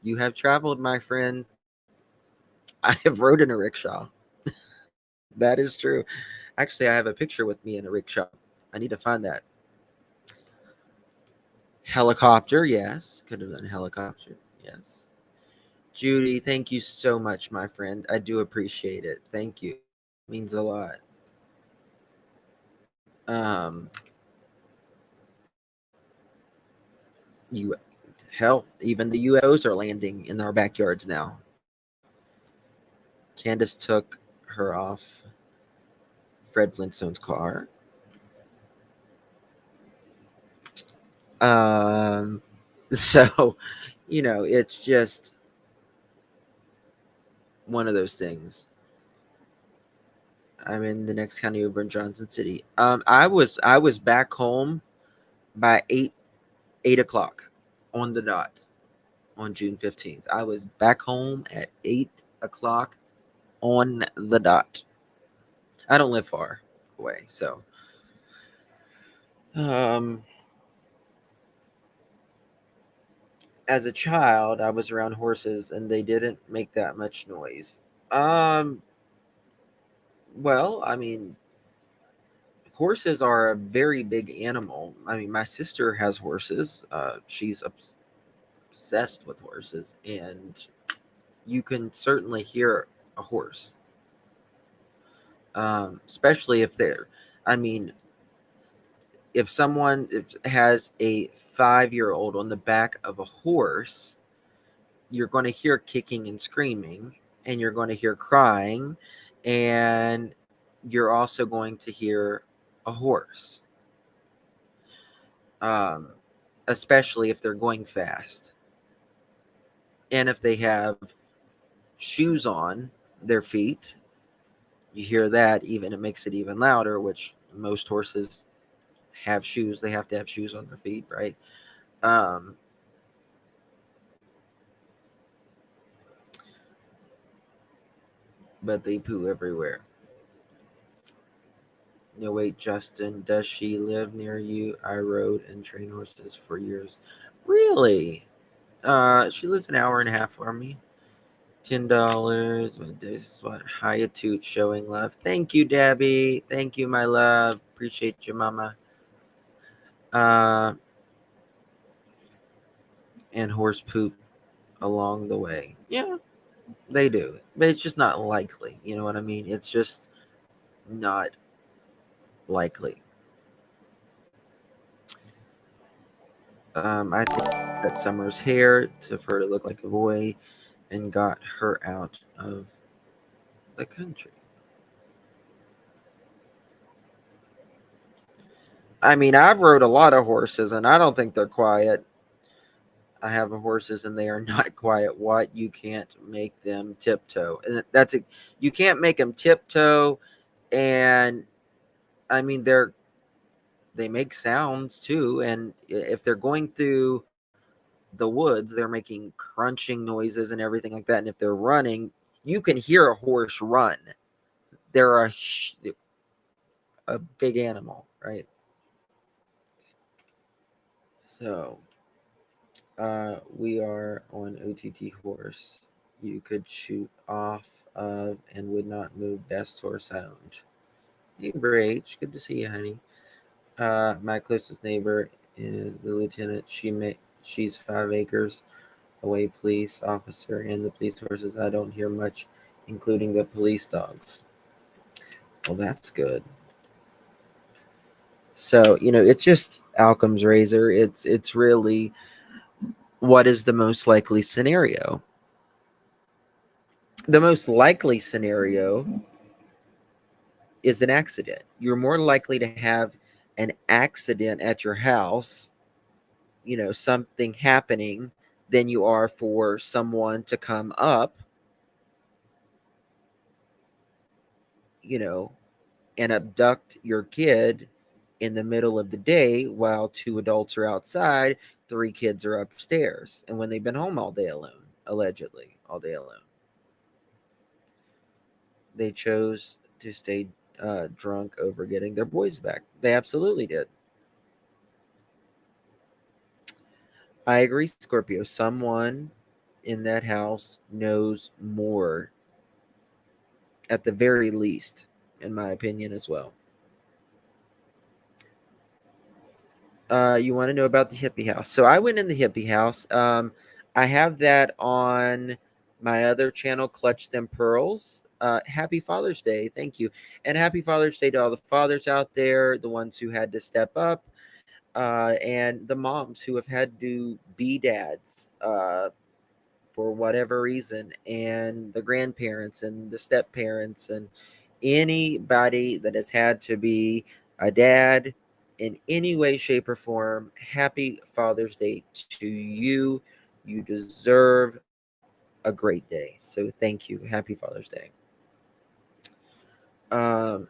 Speaker 1: You have traveled, my friend. I have rode in a rickshaw. That is true. Actually, I have a picture with me in a rickshaw. I need to find that. Helicopter, yes. Could have done helicopter, yes. Judy, thank you so much, my friend. I do appreciate it. Thank you. Means a lot. You hell, even the UFOs are landing in our backyards now. Candace took her off Fred Flintstone's car. Um, so, it's just one of those things. I'm in the next county over in Johnson City. I was back home by 8 o'clock on the dot on June 15th. I was back home at 8 o'clock on the dot. I don't live far away, so um, as a child, I was around horses, and they didn't make that much noise. Um, well, I mean, horses are a very big animal. I mean, my sister has horses. She's obsessed with horses, and you can certainly hear a horse, especially if they're. I mean, if someone has a 5-year old on the back of a horse, you're going to hear kicking and screaming, and you're going to hear crying, and you're also going to hear a horse, um, especially if they're going fast. And if they have shoes on their feet, you hear that even it makes it even louder, which most horses have shoes. They have to have shoes on their feet, right? Um, but they poo everywhere. No, wait, Justin, does she live near you? I rode and trained horses for years. Really? She lives an hour and a half from me. $10. This is what Hayatut showing love. Thank you, Debbie. Thank you, my love. Appreciate you, mama. Uh, and horse poop along the way. Yeah, they do, but it's just not likely. You know what I mean? It's just not likely. I think that Summer's hair to for her to look like a boy and got her out of the country. I mean, I've rode a lot of horses, and I don't think they're quiet. I have horses, and they are not quiet. What? You can't make them tiptoe, and that's it. You can't make them tiptoe, and I mean they make sounds too, and if they're going through the woods, they're making crunching noises and everything like that. And if they're running, you can hear a horse run. They're a big animal, right? So we are on OTT horse. You could shoot off of and would not move. Best horse owned. Hey, Brach, good to see you, honey. My closest neighbor is the lieutenant. She's 5 acres away. Police officer and the police horses. I don't hear much, including the police dogs. Well, that's good. So it's just Alcom's razor. It's really what is the most likely scenario. The most likely scenario is an accident. You're more likely to have an accident at your house, something happening, than you are for someone to come up, you know, and abduct your kid in the middle of the day while two adults are outside, three kids are upstairs, and when they've been home all day alone. allegedly, all day alone. They chose to stay drunk over getting their boys back. They absolutely did. I agree, Scorpio. Someone in that house knows more, at the very least, in my opinion, as well. You want to know about the hippie house? So I went in the hippie house. I have that on my other channel, Clutch Them Pearls. Happy Father's Day. Thank you. And happy Father's Day to all the fathers out there, the ones who had to step up, and the moms who have had to be dads for whatever reason, and the grandparents and the step parents, and anybody that has had to be a dad in any way, shape, or form. Happy Father's Day to you. You deserve a great day. So thank you. Happy Father's Day. Um,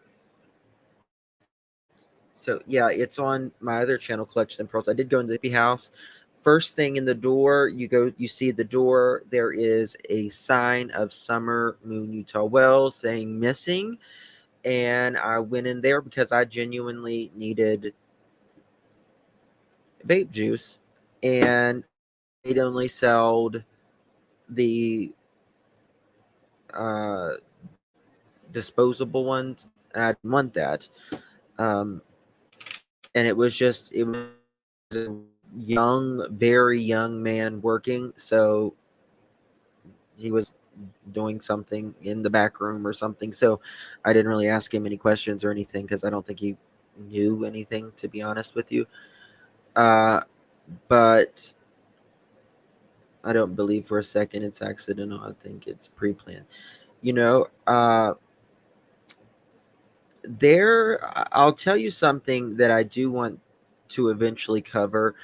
Speaker 1: so yeah, it's on my other channel, Collection and Pearls. I did go into the hippie house. First thing in the door, you see the door. There is a sign of Summer Moon Utah Wells saying missing, and I went in there because I genuinely needed vape juice, and they'd only sold the uh, disposable ones. And I didn't want that, um, and it was a young, very young man working, so he was doing something in the back room or something. So I didn't really ask him any questions or anything because I don't think he knew anything, to be honest with you. But I don't believe for a second it's accidental. I think it's pre-planned. You know, I'll tell you something that I do want to eventually cover.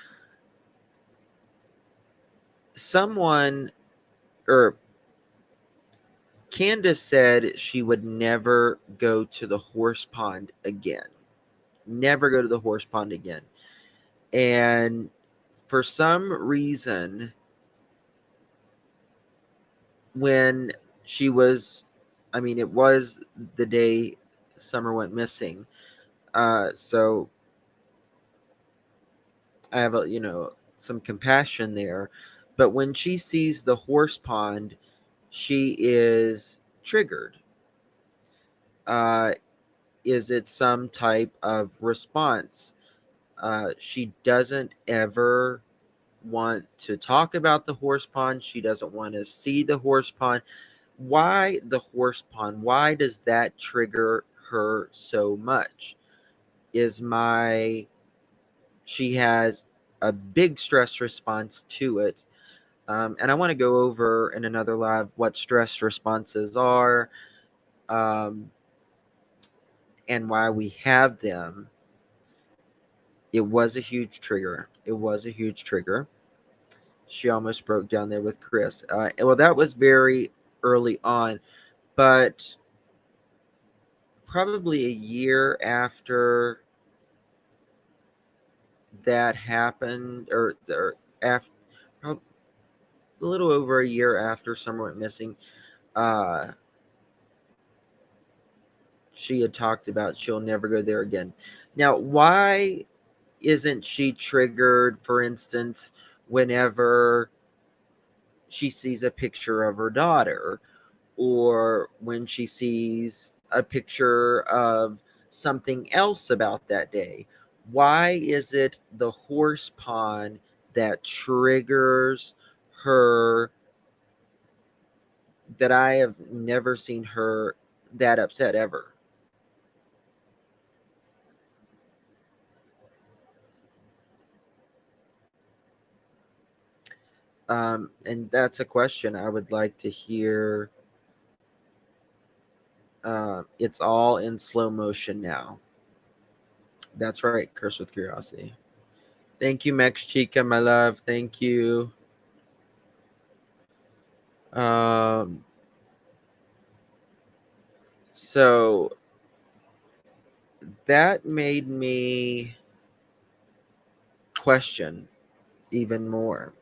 Speaker 1: Someone, or Candace said she would never go to the horse pond again. Never go to the horse pond again. And for some reason, when she was, I mean, it was the day Summer went missing. So I have some compassion there. But when she sees the horse pond, she is triggered. Uh, is it some type of response? She doesn't ever want to talk about the horse pond. She doesn't want to see the horse pond. Why the horse pond? Why does that trigger her so much? Is my She has a big stress response to it. And I want to go over in another live what stress responses are, um, and why we have them. It was a huge trigger. It was a huge trigger. She almost broke down there with Chris. Well, that was very early on, but probably a year after that happened, or after, a little over a year after Summer went missing, uh, she had talked about she'll never go there again. Now, why isn't she triggered, for instance, whenever she sees a picture of her daughter, or when she sees a picture of something else about that day? Why is it the horse pond that triggers her, that I have never seen her that upset ever? And that's a question I would like to hear. It's all in slow motion now. That's right, Curse with Curiosity. Thank you, Max Chica, my love. Thank you. Um, so that made me question even more.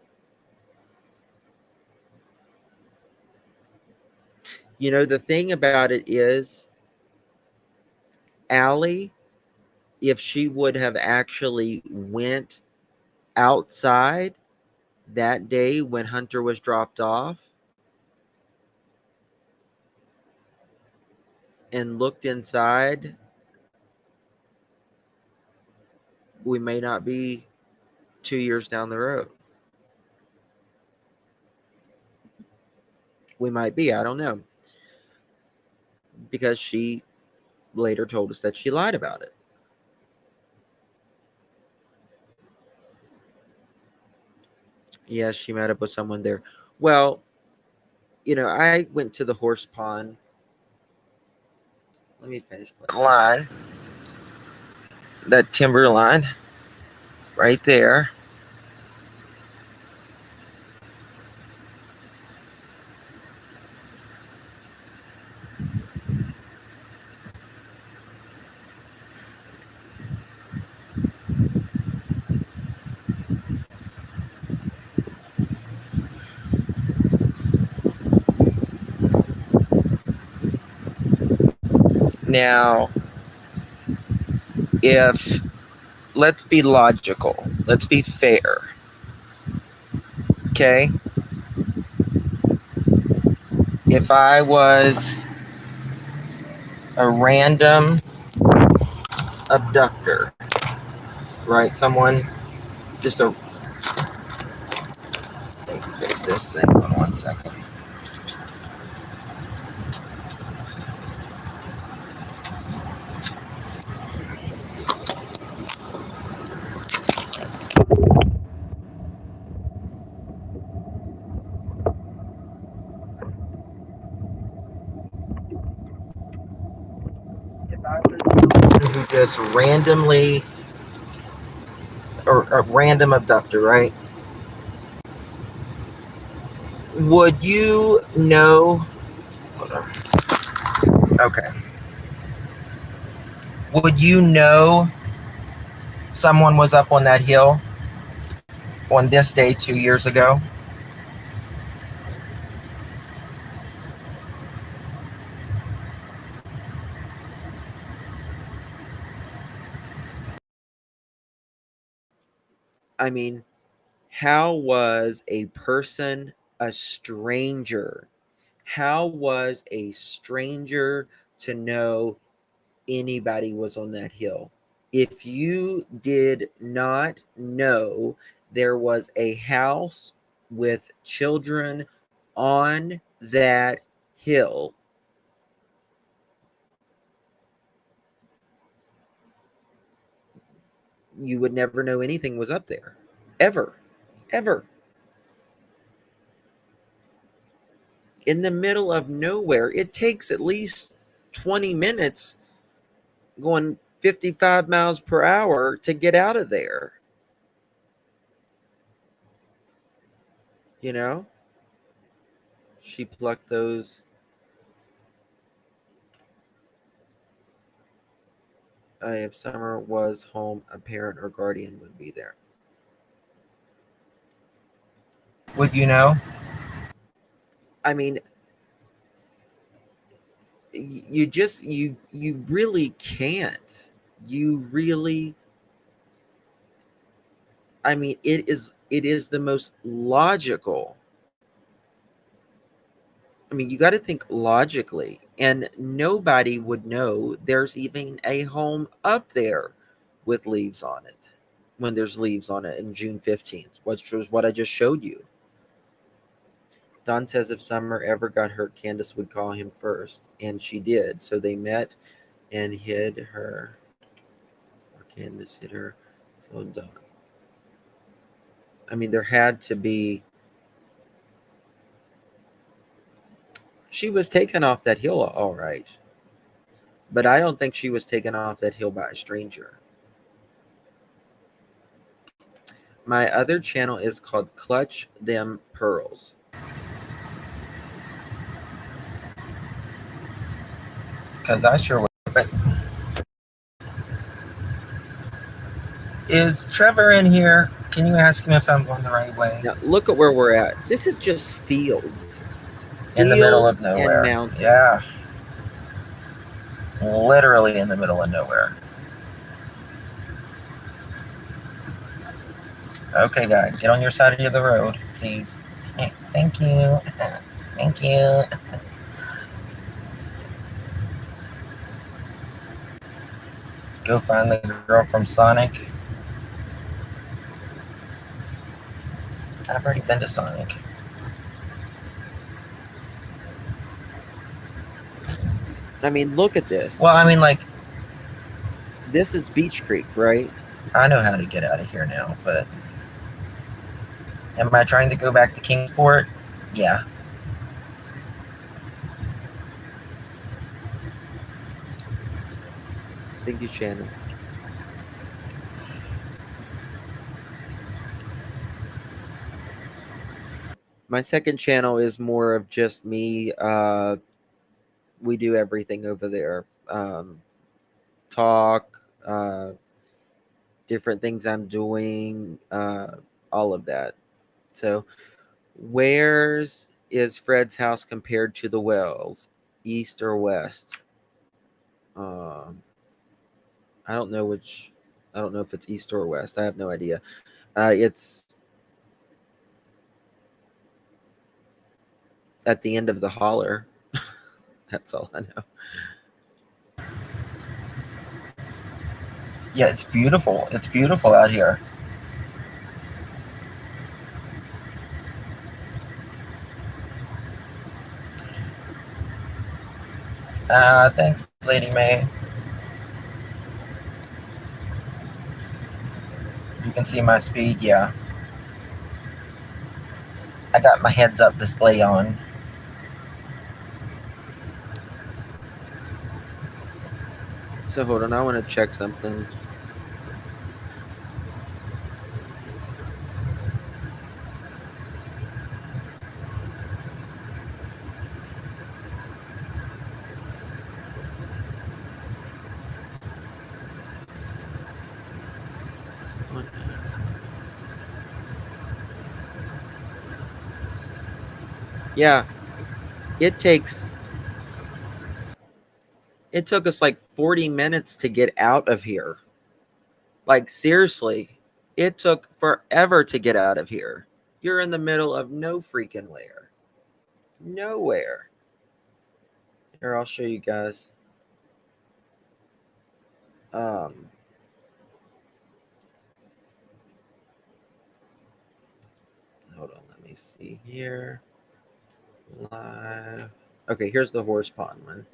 Speaker 1: You know, the thing about it is, Allie, if she would have actually went outside that day when Hunter was dropped off and looked inside, we may not be 2 years down the road. We might be, I don't know. Because she later told us that she lied about it. Yes, she met up with someone there. Well, I went to the horse pond. Let me finish playing.
Speaker 3: Line, that timber line, right there. Now, if let's be logical, let's be fair. Okay? If I was a random abductor, right? Someone just a let me fix this thing on 1 second. If I was someone who just randomly or a random abductor, right? Would you know? Hold on. Okay. Would you know someone was up on that hill on this day 2 years ago?
Speaker 1: I mean, how was a person a stranger? How was a stranger to know anybody was on that hill? If you did not know there was a house with children on that hill, you would never know anything was up there. Ever. Ever. In the middle of nowhere, it takes at least 20 minutes going 55 miles per hour to get out of there. You know? She plucked those. If Summer was home, a parent or guardian would be there.
Speaker 3: Would you know?
Speaker 1: I mean, you really can't. You really, I mean, it is the most logical. I mean, you got to think logically, and nobody would know there's even a home up there with leaves on it when there's leaves on it in June 15th, which was what I just showed you. Don says if Summer ever got hurt, Candace would call him first, and she did. So they met and hid her, or Candace hid her, told Don. I mean, there had to be. She was taken off that hill, all right, but I don't think she was taken off that hill by a stranger. My other channel is called Clutch Them Pearls.
Speaker 3: Because I sure would. But is Trevor in here? Can you ask him if I'm going the right way?
Speaker 1: Now, look at where we're at. This is just fields.
Speaker 3: In the middle of
Speaker 1: Fields and
Speaker 3: nowhere.
Speaker 1: mountains.
Speaker 3: Yeah. Literally in the middle of nowhere. Okay, guys, get on your side of the road, please. Thank you. Thank you. Go find the girl from Sonic. I've already been to Sonic.
Speaker 1: I mean, look at this.
Speaker 3: Well, I mean, like,
Speaker 1: This is Beach Creek, right?
Speaker 3: I know how to get out of here now, but am I trying to go back to Kingsport? Yeah.
Speaker 1: Thank you, Shannon. My second channel is more of just me. We do everything over there. Talk, different things I'm doing, all of that. So, where's is Fred's house compared to the Wells? East or west? I don't know which. I don't know if it's east or west. I have no idea. It's at the end of the holler. That's all I know.
Speaker 3: Yeah, it's beautiful. It's beautiful out here. Thanks, Lady May. You can see my speed, yeah. I got my heads up display on.
Speaker 1: So hold on, I want to check something. Yeah, it takes. It took us like 40 minutes to get out of here. Like seriously, it took forever to get out of here. You're in the middle of no freaking where. Nowhere. Here, I'll show you guys. Um, Hold on, let me see here. Live. Okay, here's the horse pond one.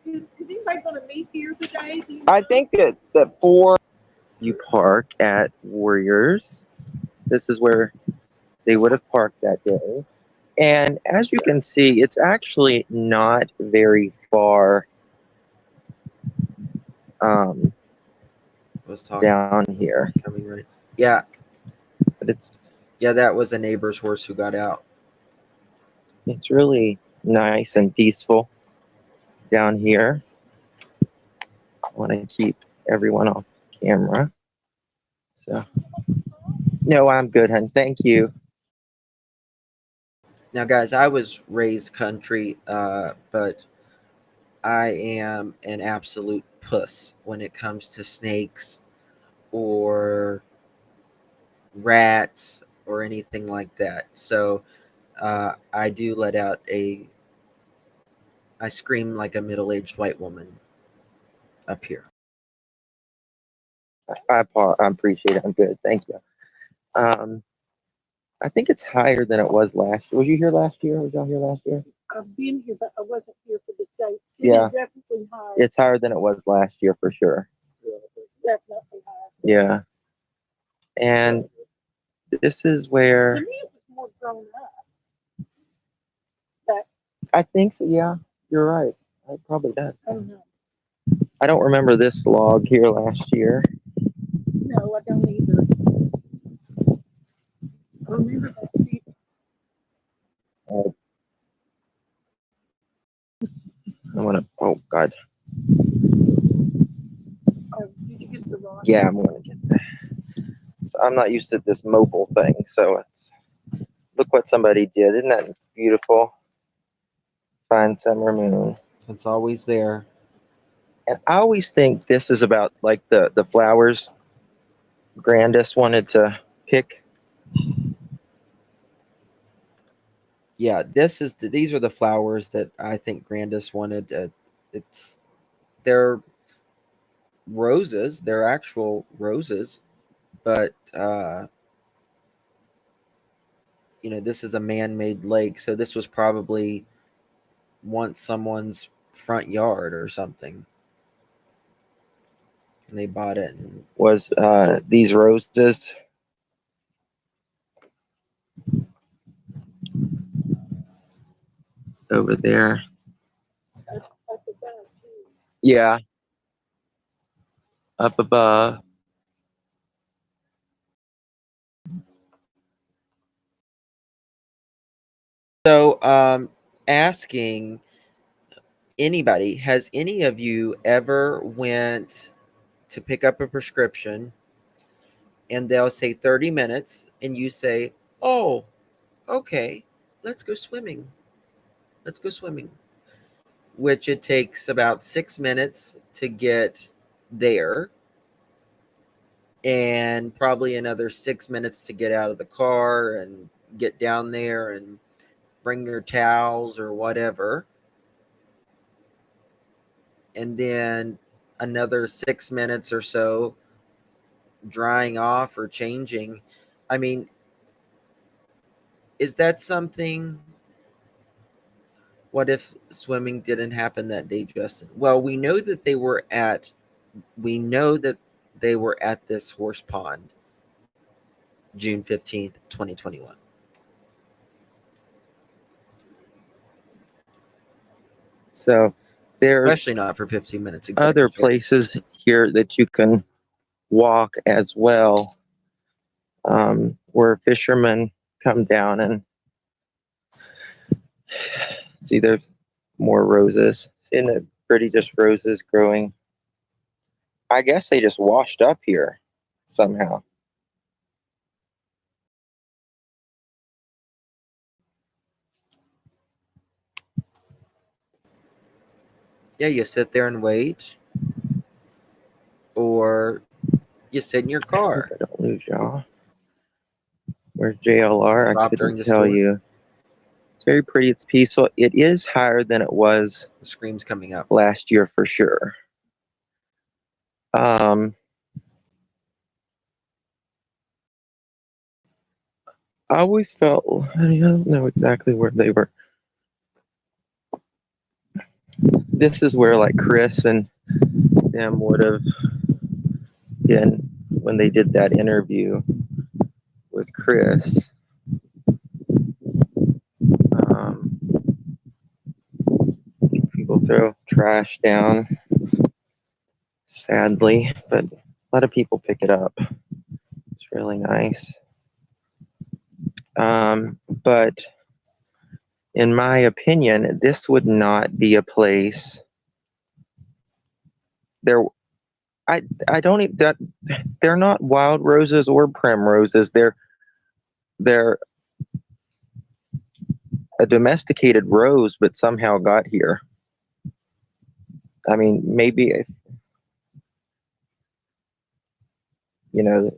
Speaker 4: Is anybody going to meet here today?
Speaker 3: I think that for you park at Warriors, this is where they would have parked that day. And as you can see, it's actually not very far
Speaker 1: Was talking
Speaker 3: down here.
Speaker 1: coming right. Yeah,
Speaker 3: But
Speaker 1: that was a neighbor's horse who got out.
Speaker 3: it's really nice and peaceful down here. I want to keep everyone off camera. So no, I'm good, hun. Thank you.
Speaker 1: Now, guys, I was raised country, but I am an absolute puss when it comes to snakes or rats or anything like that. So I do let out I scream like a middle-aged white woman up here.
Speaker 3: I appreciate it. I'm good. Thank you. I think it's higher than it was last year. Was you here last year? Was y'all here last year?
Speaker 4: I've been here, but I wasn't here for this date.
Speaker 3: Yeah.
Speaker 4: It is definitely higher.
Speaker 3: It's higher than it was last year for sure.
Speaker 4: Definitely higher.
Speaker 3: Yeah. And this is where
Speaker 4: To me, it was more grown up. But
Speaker 3: I think so. Yeah, you're right. It probably does.
Speaker 4: I don't know.
Speaker 3: I don't remember this log here last year.
Speaker 4: No, I don't either. I remember that seat.
Speaker 3: I want to. Oh God.
Speaker 4: Oh, did you get the rock?
Speaker 3: Yeah, I'm gonna get that. So I'm not used to this mobile thing. So it's look what somebody did. Isn't that beautiful? Fine summer moon.
Speaker 1: It's always there.
Speaker 3: And I always think this is about like the flowers Grandis wanted to pick.
Speaker 1: Yeah, these are the flowers that I think Grandis wanted. It's they're roses. They're actual roses, but this is a man-made lake, so this was probably once someone's front yard or something, and they bought it. And
Speaker 3: Was these roses over there?
Speaker 4: I forgot too.
Speaker 3: Yeah, up above.
Speaker 1: so, asking anybody, has any of you ever went to pick up a prescription and they'll say 30 minutes and you say, "Oh, okay, let's go swimming. Let's go swimming." Which it takes about 6 minutes to get there and probably another 6 minutes to get out of the car and get down there and bring your towels or whatever. And then another 6 minutes or so drying off or changing. I mean, is that something? What if swimming didn't happen that day, Justin? Well, we know that they were at this horse pond June 15th, 2021.
Speaker 3: So there's
Speaker 1: Especially not for 15 minutes.
Speaker 3: other
Speaker 1: Exactly.
Speaker 3: places here that you can walk as well, where fishermen come down and see there's more roses. Isn't it pretty? Just roses growing. I guess they just washed up here somehow.
Speaker 1: Yeah, you sit there and wait, or you sit in your
Speaker 3: I hope
Speaker 1: car.
Speaker 3: I don't lose y'all. Where's JLR? I
Speaker 1: Stop during
Speaker 3: couldn't
Speaker 1: the
Speaker 3: tell
Speaker 1: store.
Speaker 3: you. It's very pretty. It's peaceful. It is higher than it was
Speaker 1: The scream's coming up.
Speaker 3: last year for sure. Um, I always felt I don't know exactly where they were. This is where like Chris and them would have been when they did that interview with Chris. Um, People throw trash down, sadly, but a lot of people pick it up. It's really nice. But in my opinion, this would not be a place. There, I don't even that they're not wild roses or primroses. They're a domesticated rose, but somehow got here. I mean, maybe if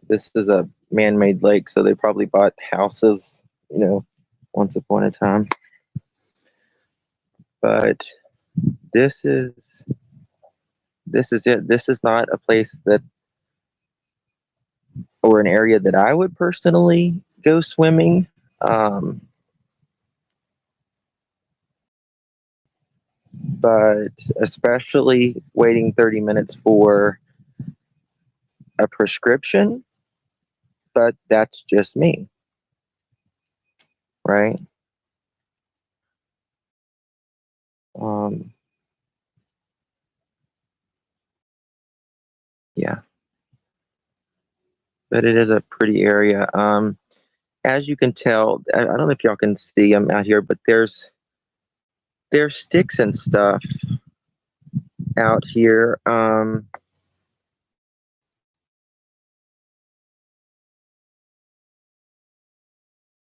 Speaker 3: this is a man-made lake, so they probably bought houses, once upon a time. But this is this is it. This is not a place that or an area that I would personally go swimming. But especially waiting 30 minutes for a prescription, but that's just me, right? Um, yeah, but it is a pretty area. As you can tell, I don't know if y'all can see them out here, but there's sticks and stuff out here.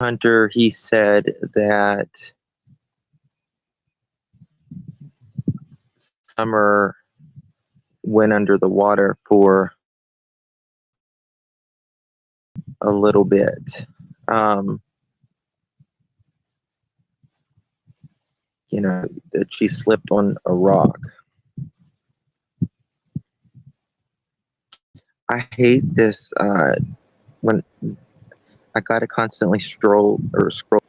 Speaker 3: Hunter, he said that Summer went under the water for a little bit. Um, that she slipped on a rock. I hate this when I gotta constantly scroll.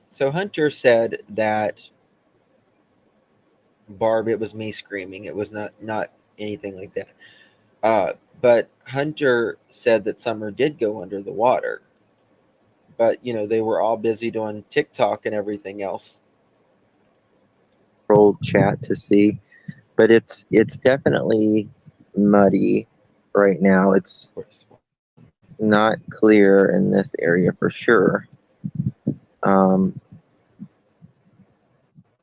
Speaker 1: So Hunter said that Barb, it was me screaming. It was not anything like that. But Hunter said that Summer did go under the water. But they were all busy doing TikTok and everything else.
Speaker 3: Scroll chat to see, but it's definitely muddy right now. It's
Speaker 1: Of course.
Speaker 3: not clear in this area for sure.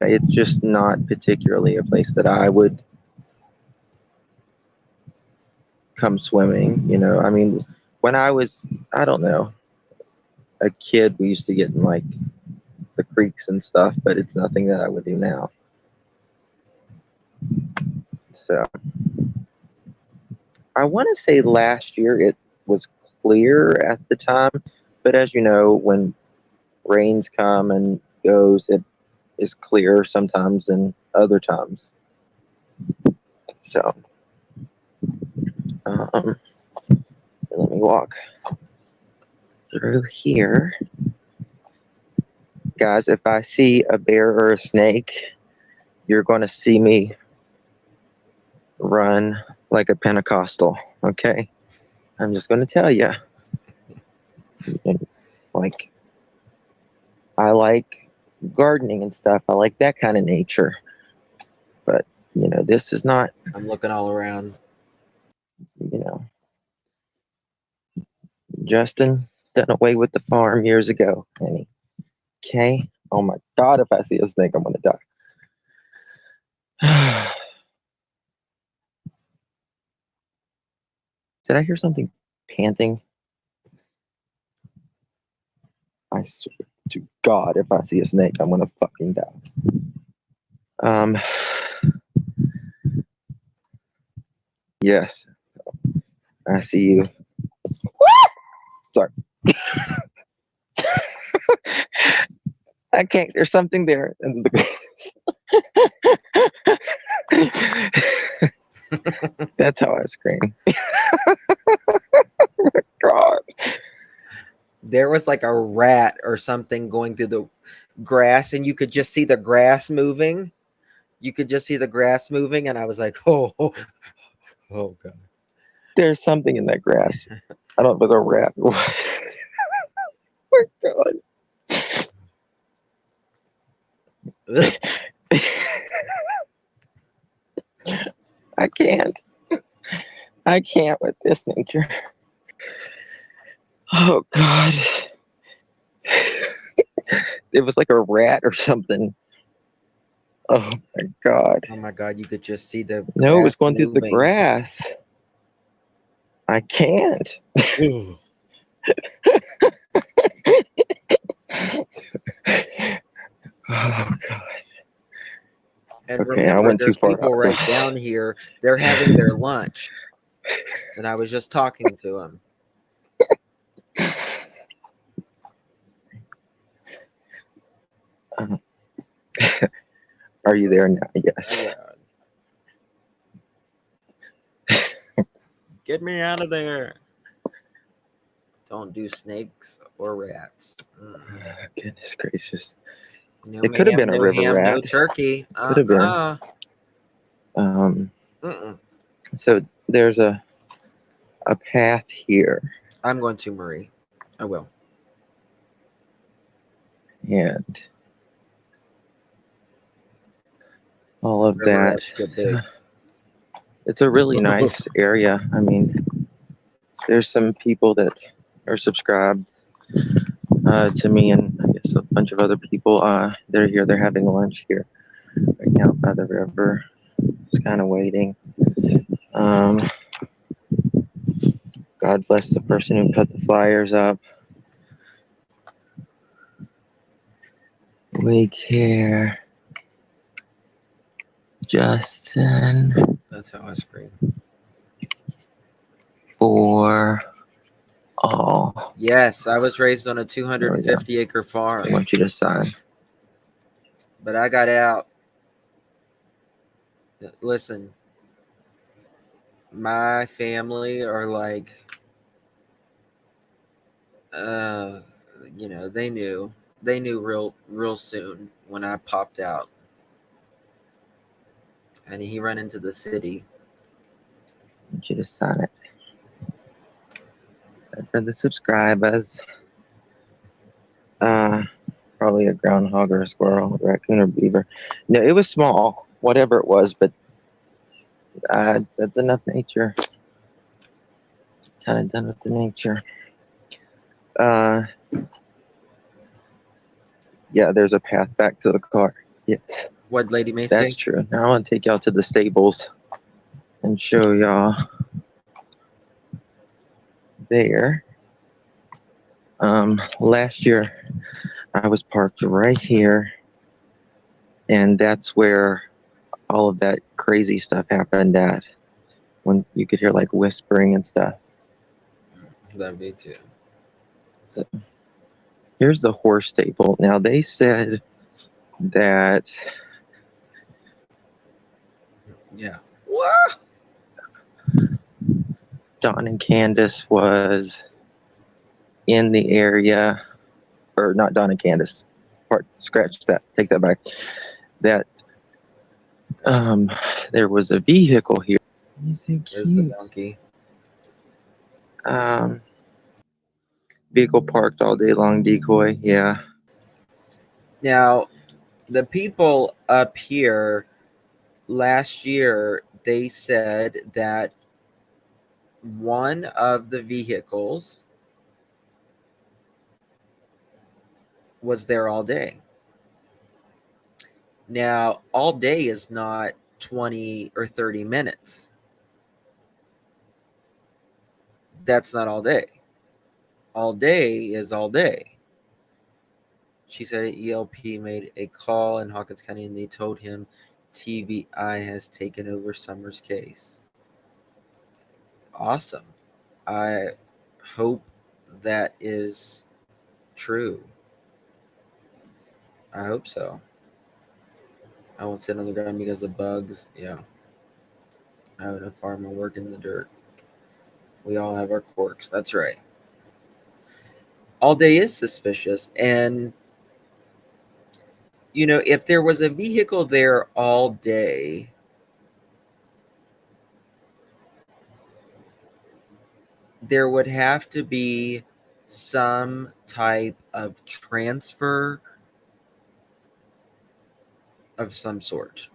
Speaker 3: It's just not particularly a place that I would come swimming. I mean, when I was, I don't know, a kid, we used to get in like the creeks and stuff, but it's nothing that I would do now. So I want to say last year it was clear at the time, but as you know, when rains come and goes, it is clear sometimes and other times. So let me walk through here. Guys, if I see a bear or a snake, you're going to see me run like a Pentecostal, okay? I'm just going to tell you. Like, I like gardening and stuff. I like that kind of nature. But, this is not,
Speaker 1: I'm looking all around.
Speaker 3: Justin done away with the farm years ago, Penny. Okay? Oh my God, if I see a snake, I'm going to die. Did I hear something panting? I swear to God, if I see a snake, I'm gonna fucking die. Yes, I see you. Sorry. I can't. There's something there. That's how I scream. God.
Speaker 1: There was like a rat or something going through the grass, and you could just see the grass moving. And I was like, oh God.
Speaker 3: There's something in that grass. I don't know if it's a rat. Oh my God. I can't. I can't with this nature. Oh God. It was like a rat or something. Oh my God.
Speaker 1: Oh my God, you could just see the
Speaker 3: No, it was
Speaker 1: grass
Speaker 3: going through the
Speaker 1: moving.
Speaker 3: grass. I can't. Oh God.
Speaker 1: And
Speaker 3: Okay, I
Speaker 1: remember,
Speaker 3: went too
Speaker 1: there's
Speaker 3: far
Speaker 1: people
Speaker 3: out,
Speaker 1: right
Speaker 3: guys.
Speaker 1: down here. They're having their lunch, and I was just talking to them.
Speaker 3: Are you there now? Yes.
Speaker 1: Oh, God. Get me out of there. Don't do snakes or rats.
Speaker 3: Goodness gracious.
Speaker 1: No,
Speaker 3: It could have been a
Speaker 1: no
Speaker 3: river
Speaker 1: ham,
Speaker 3: rat.
Speaker 1: no turkey.
Speaker 3: Could have been. So there's a path here.
Speaker 1: I'm going to, Marie. I will.
Speaker 3: And all of
Speaker 1: River
Speaker 3: that.
Speaker 1: rats get big.
Speaker 3: It's a really nice area. I mean, there's some people that are subscribed to me, and I guess a bunch of other people. They're here. They're having lunch here right now by the river. Just kind of waiting. God bless the person who put the flyers up. We care. Justin
Speaker 1: That's how I scream.
Speaker 3: for all.
Speaker 1: Yes, I was raised on a
Speaker 3: There we go.
Speaker 1: 250 acre
Speaker 3: I
Speaker 1: farm,
Speaker 3: want you to sign.
Speaker 1: but I got out. Listen, my family are like, uh, they knew real soon when I popped out, and he ran into the city.
Speaker 3: I want you to sign it. And for the subscribers, probably a groundhog or a squirrel, a raccoon or beaver. No, it was small, whatever it was, but that's enough nature. Kind of done with the nature. Yeah, there's a path back to the car. Yes,
Speaker 1: What Lady May
Speaker 3: that's
Speaker 1: say?
Speaker 3: true. Now I want to take y'all to the stables and show y'all there. Last year I was parked right here, and that's where all of that crazy stuff happened at, when you could hear like whispering and stuff.
Speaker 1: Love me too.
Speaker 3: So here's the horse stable. Now they said that
Speaker 1: Yeah. What?
Speaker 3: Don and Candace was in the area, or not Don and Candace. Scratch that. Take that back. That there was a vehicle here. He's so
Speaker 1: There's the
Speaker 3: cute.
Speaker 1: donkey.
Speaker 3: Vehicle parked all day long. Decoy. Yeah.
Speaker 1: Now, the people up here last year, they said that one of the vehicles was there all day. Now, all day is not 20 or 30 minutes. That's not all day. All day is all day. She said ELP made a call in Hawkins County and they told him TBI has taken over Summers' case. Awesome. I hope that is true. I hope so. I won't sit on the ground because of bugs. Yeah. I own a farm and work in the dirt. We all have our quirks. That's right. All day is suspicious. And, if there was a vehicle there all day, there would have to be some type of transfer of some sort.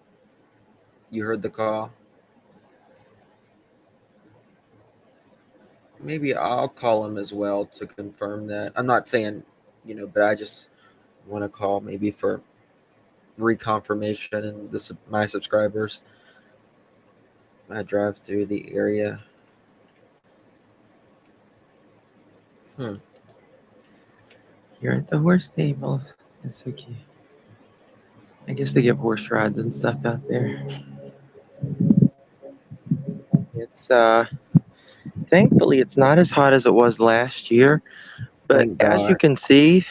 Speaker 1: You heard the call? Maybe I'll call him as well to confirm that. I'm not saying, but I just want to call maybe for reconfirmation and my subscribers. I drive through the area.
Speaker 3: You're at the horse stables. It's so cute. I guess they give horse rides and stuff out there. It's thankfully it's not as hot as it was last year, but
Speaker 1: Thank
Speaker 3: as you
Speaker 1: God.
Speaker 3: can see,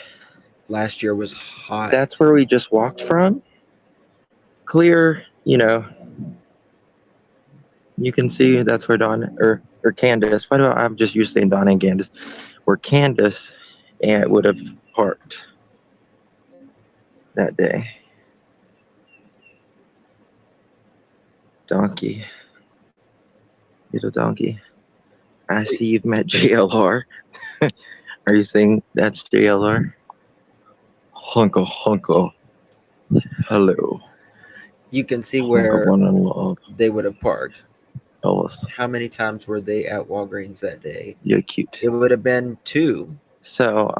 Speaker 1: Last year was hot.
Speaker 3: that's where we just walked from. Clear, you can see that's where Don or Candace. Why do I'm just used to saying Don and Candace? Where Candace and would have parked that day. Donkey, little donkey. I see you've met JLR. Are you saying that's JLR? Hunko hunko. Hello.
Speaker 1: You can see
Speaker 3: Hunko
Speaker 1: where
Speaker 3: one and love.
Speaker 1: they would have parked.
Speaker 3: Ellis.
Speaker 1: How many times were they at Walgreens that day?
Speaker 3: You're cute.
Speaker 1: It would have been 2.
Speaker 3: So,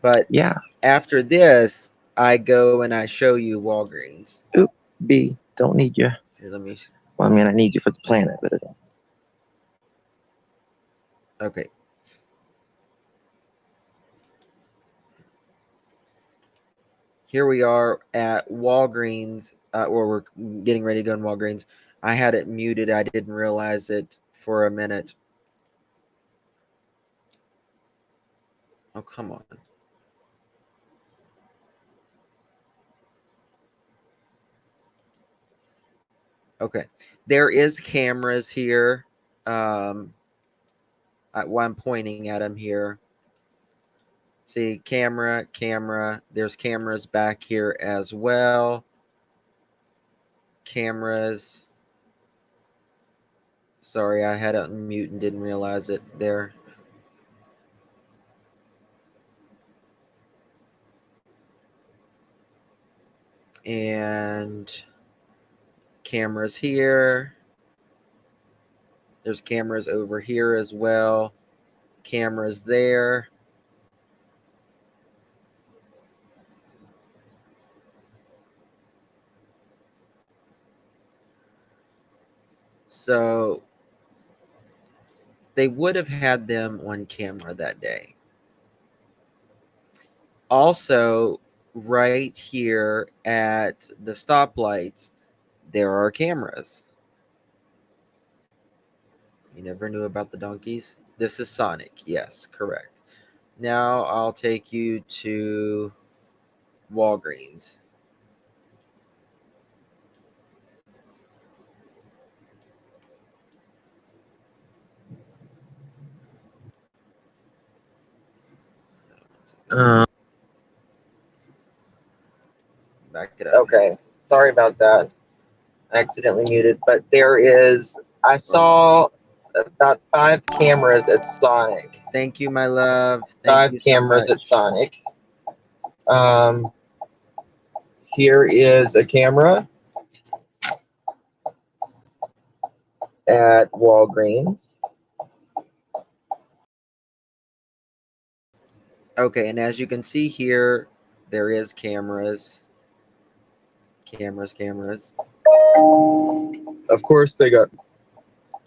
Speaker 1: But
Speaker 3: yeah.
Speaker 1: after this, I go and I show you Walgreens.
Speaker 3: Oop, B, don't need you.
Speaker 1: Here, let me.
Speaker 3: Well, I mean, I need you for the planet, but
Speaker 1: Okay. here we are at Walgreens, or we're getting ready to go in Walgreens. I had it muted. I didn't realize it for a minute. Oh, come on. Okay. There is cameras here. While I'm pointing at them here. See, camera. There's cameras back here as well. Cameras. Sorry, I had it on mute and didn't realize it there. And cameras here. There's cameras over here as well. Cameras there. So they would have had them on camera that day. Also, right here at the stoplights, there are cameras. You never knew about the donkeys? This is Sonic. Yes, correct. Now I'll take you to Walgreens. Back it up.
Speaker 3: Okay, sorry about that. I accidentally muted, but I saw about 5 cameras at Sonic.
Speaker 1: Thank you, my love. Thank you
Speaker 3: 5
Speaker 1: so
Speaker 3: cameras at
Speaker 1: much.
Speaker 3: Sonic. Here is a camera at Walgreens.
Speaker 1: Okay, and as you can see here, there is cameras. Cameras.
Speaker 3: Of course, they got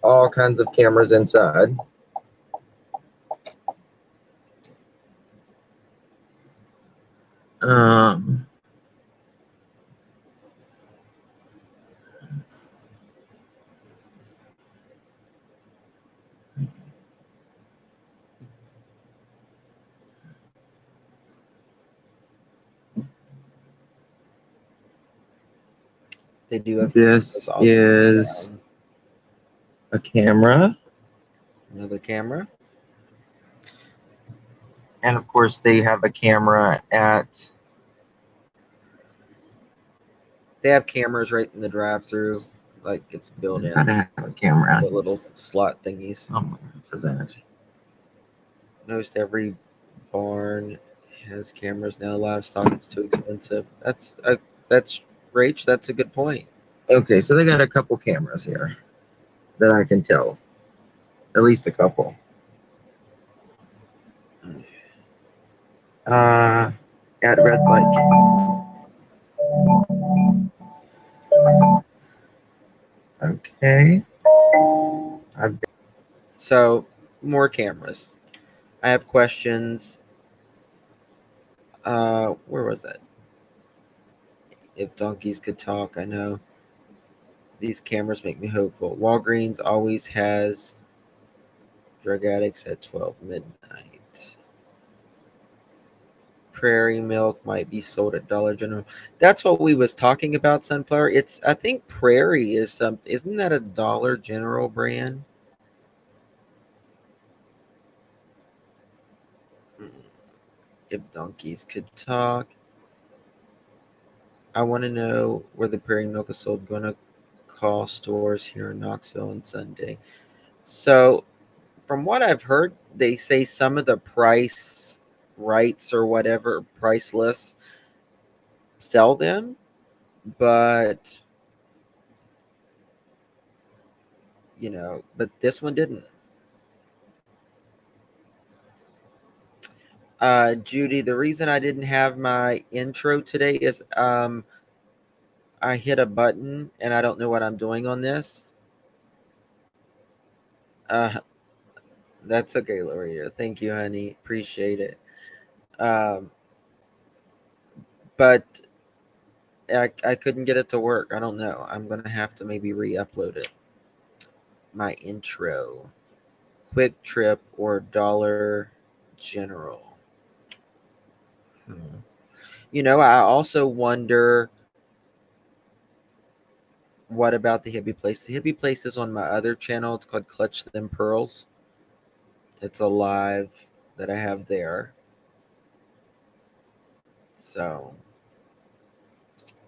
Speaker 3: all kinds of cameras inside.
Speaker 1: They do have
Speaker 3: This is a camera.
Speaker 1: Another camera.
Speaker 3: And of course, they have a camera at.
Speaker 1: They have cameras right in the drive-through, like it's built in.
Speaker 3: Gotta have a camera.
Speaker 1: The little slot thingies.
Speaker 3: Oh, for that.
Speaker 1: Most every barn has cameras now. Livestock is too expensive. That's Rach. That's a good point.
Speaker 3: Okay, so they got a couple cameras here that I can tell. At least a couple. At Red Lake. Okay.
Speaker 1: So more cameras. I have questions. Where was that? If donkeys could talk, I know. These cameras make me hopeful. Walgreens always has drug addicts at 12 midnight. Prairie milk might be sold at Dollar General. That's what we was talking about, Sunflower. I think Prairie is isn't that a Dollar General brand? If donkeys could talk. I want to know where the Prairie milk is sold. Going to call stores here in Knoxville on Sunday. So, from what I've heard, they say some of the price rights or whatever price lists sell them, but but this one didn't. Judy, the reason I didn't have my intro today is I hit a button and I don't know what I'm doing on this. That's okay, Loretta. Thank you, honey. Appreciate it. but I couldn't get it to work. I don't know. I'm gonna have to maybe re-upload it. My intro, Quick Trip or Dollar General. Hmm. I also wonder what about the hippie place. The hippie place is on my other channel. It's called Clutch Them Pearls. It's a live that I have there. So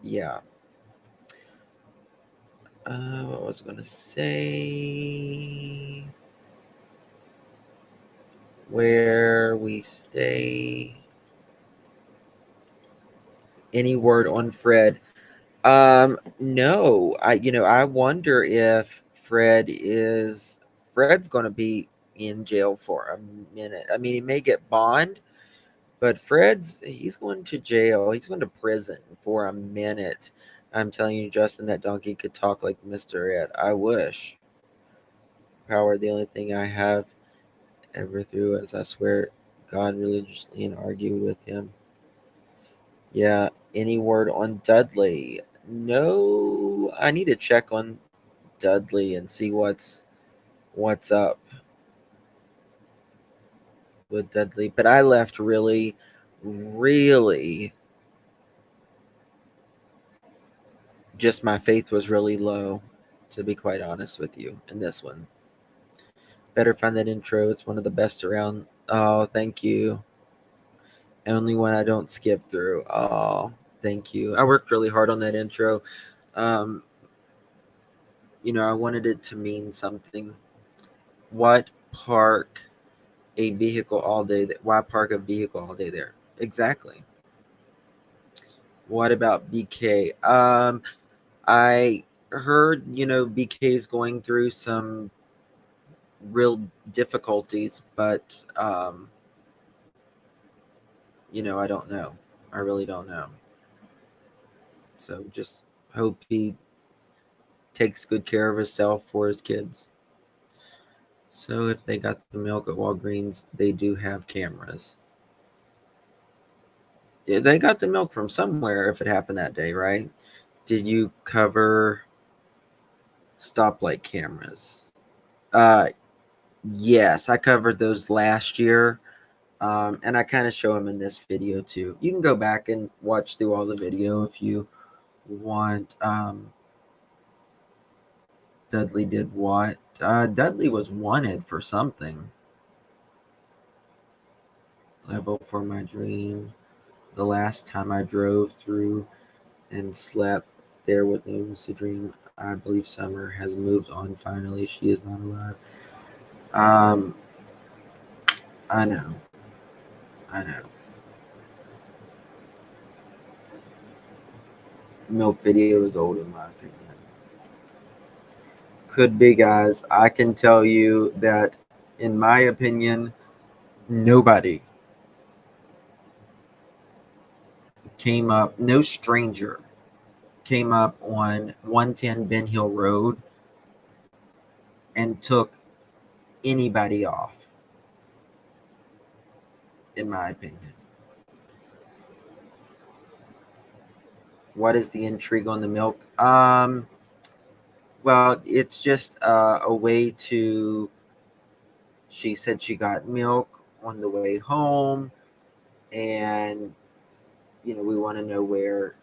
Speaker 1: yeah. What was I gonna say? Where we stay. Any word on Fred? No. I wonder if Fred's gonna be in jail for a minute. I mean, he may get bond, but he's going to jail. He's going to prison for a minute. I'm telling you, Justin, that donkey could talk like Mr. Ed. I wish. Power, the only thing I have ever through is I swear God religiously and argue with him. Yeah, any word on Dudley? No, I need to check on Dudley and see what's up with Dudley. But I left really, really just my faith was really low, to be quite honest with you, in this one. Better find that intro. It's one of the best around. Oh, thank you. Only one I don't skip through. Oh, thank you. I worked really hard on that intro. Um, I wanted it to mean something. What park a vehicle all day? Why park a vehicle all day there? Exactly. What about BK? I heard BK is going through some real difficulties, but I don't know. I really don't know. So just hope he takes good care of himself for his kids. So if they got the milk at Walgreens, they do have cameras. Yeah, they got the milk from somewhere if it happened that day, right? Did you cover stoplight cameras? Yes, I covered those last year. And I kind of show them in this video too. You can go back and watch through all the video if you want. Dudley did what? Dudley was wanted for something. Level for my dream. The last time I drove through and slept there with me lucid dream. I believe Summer has moved on finally. She is not alive. I know. I know. Milk video is old in my opinion. Could be, guys. I can tell you that, in my opinion, nobody no stranger came up on 110 Ben Hill Road and took anybody off, in my opinion. What is the intrigue on the milk? Well, it's just a way to. She said she got milk on the way home, and we want to know where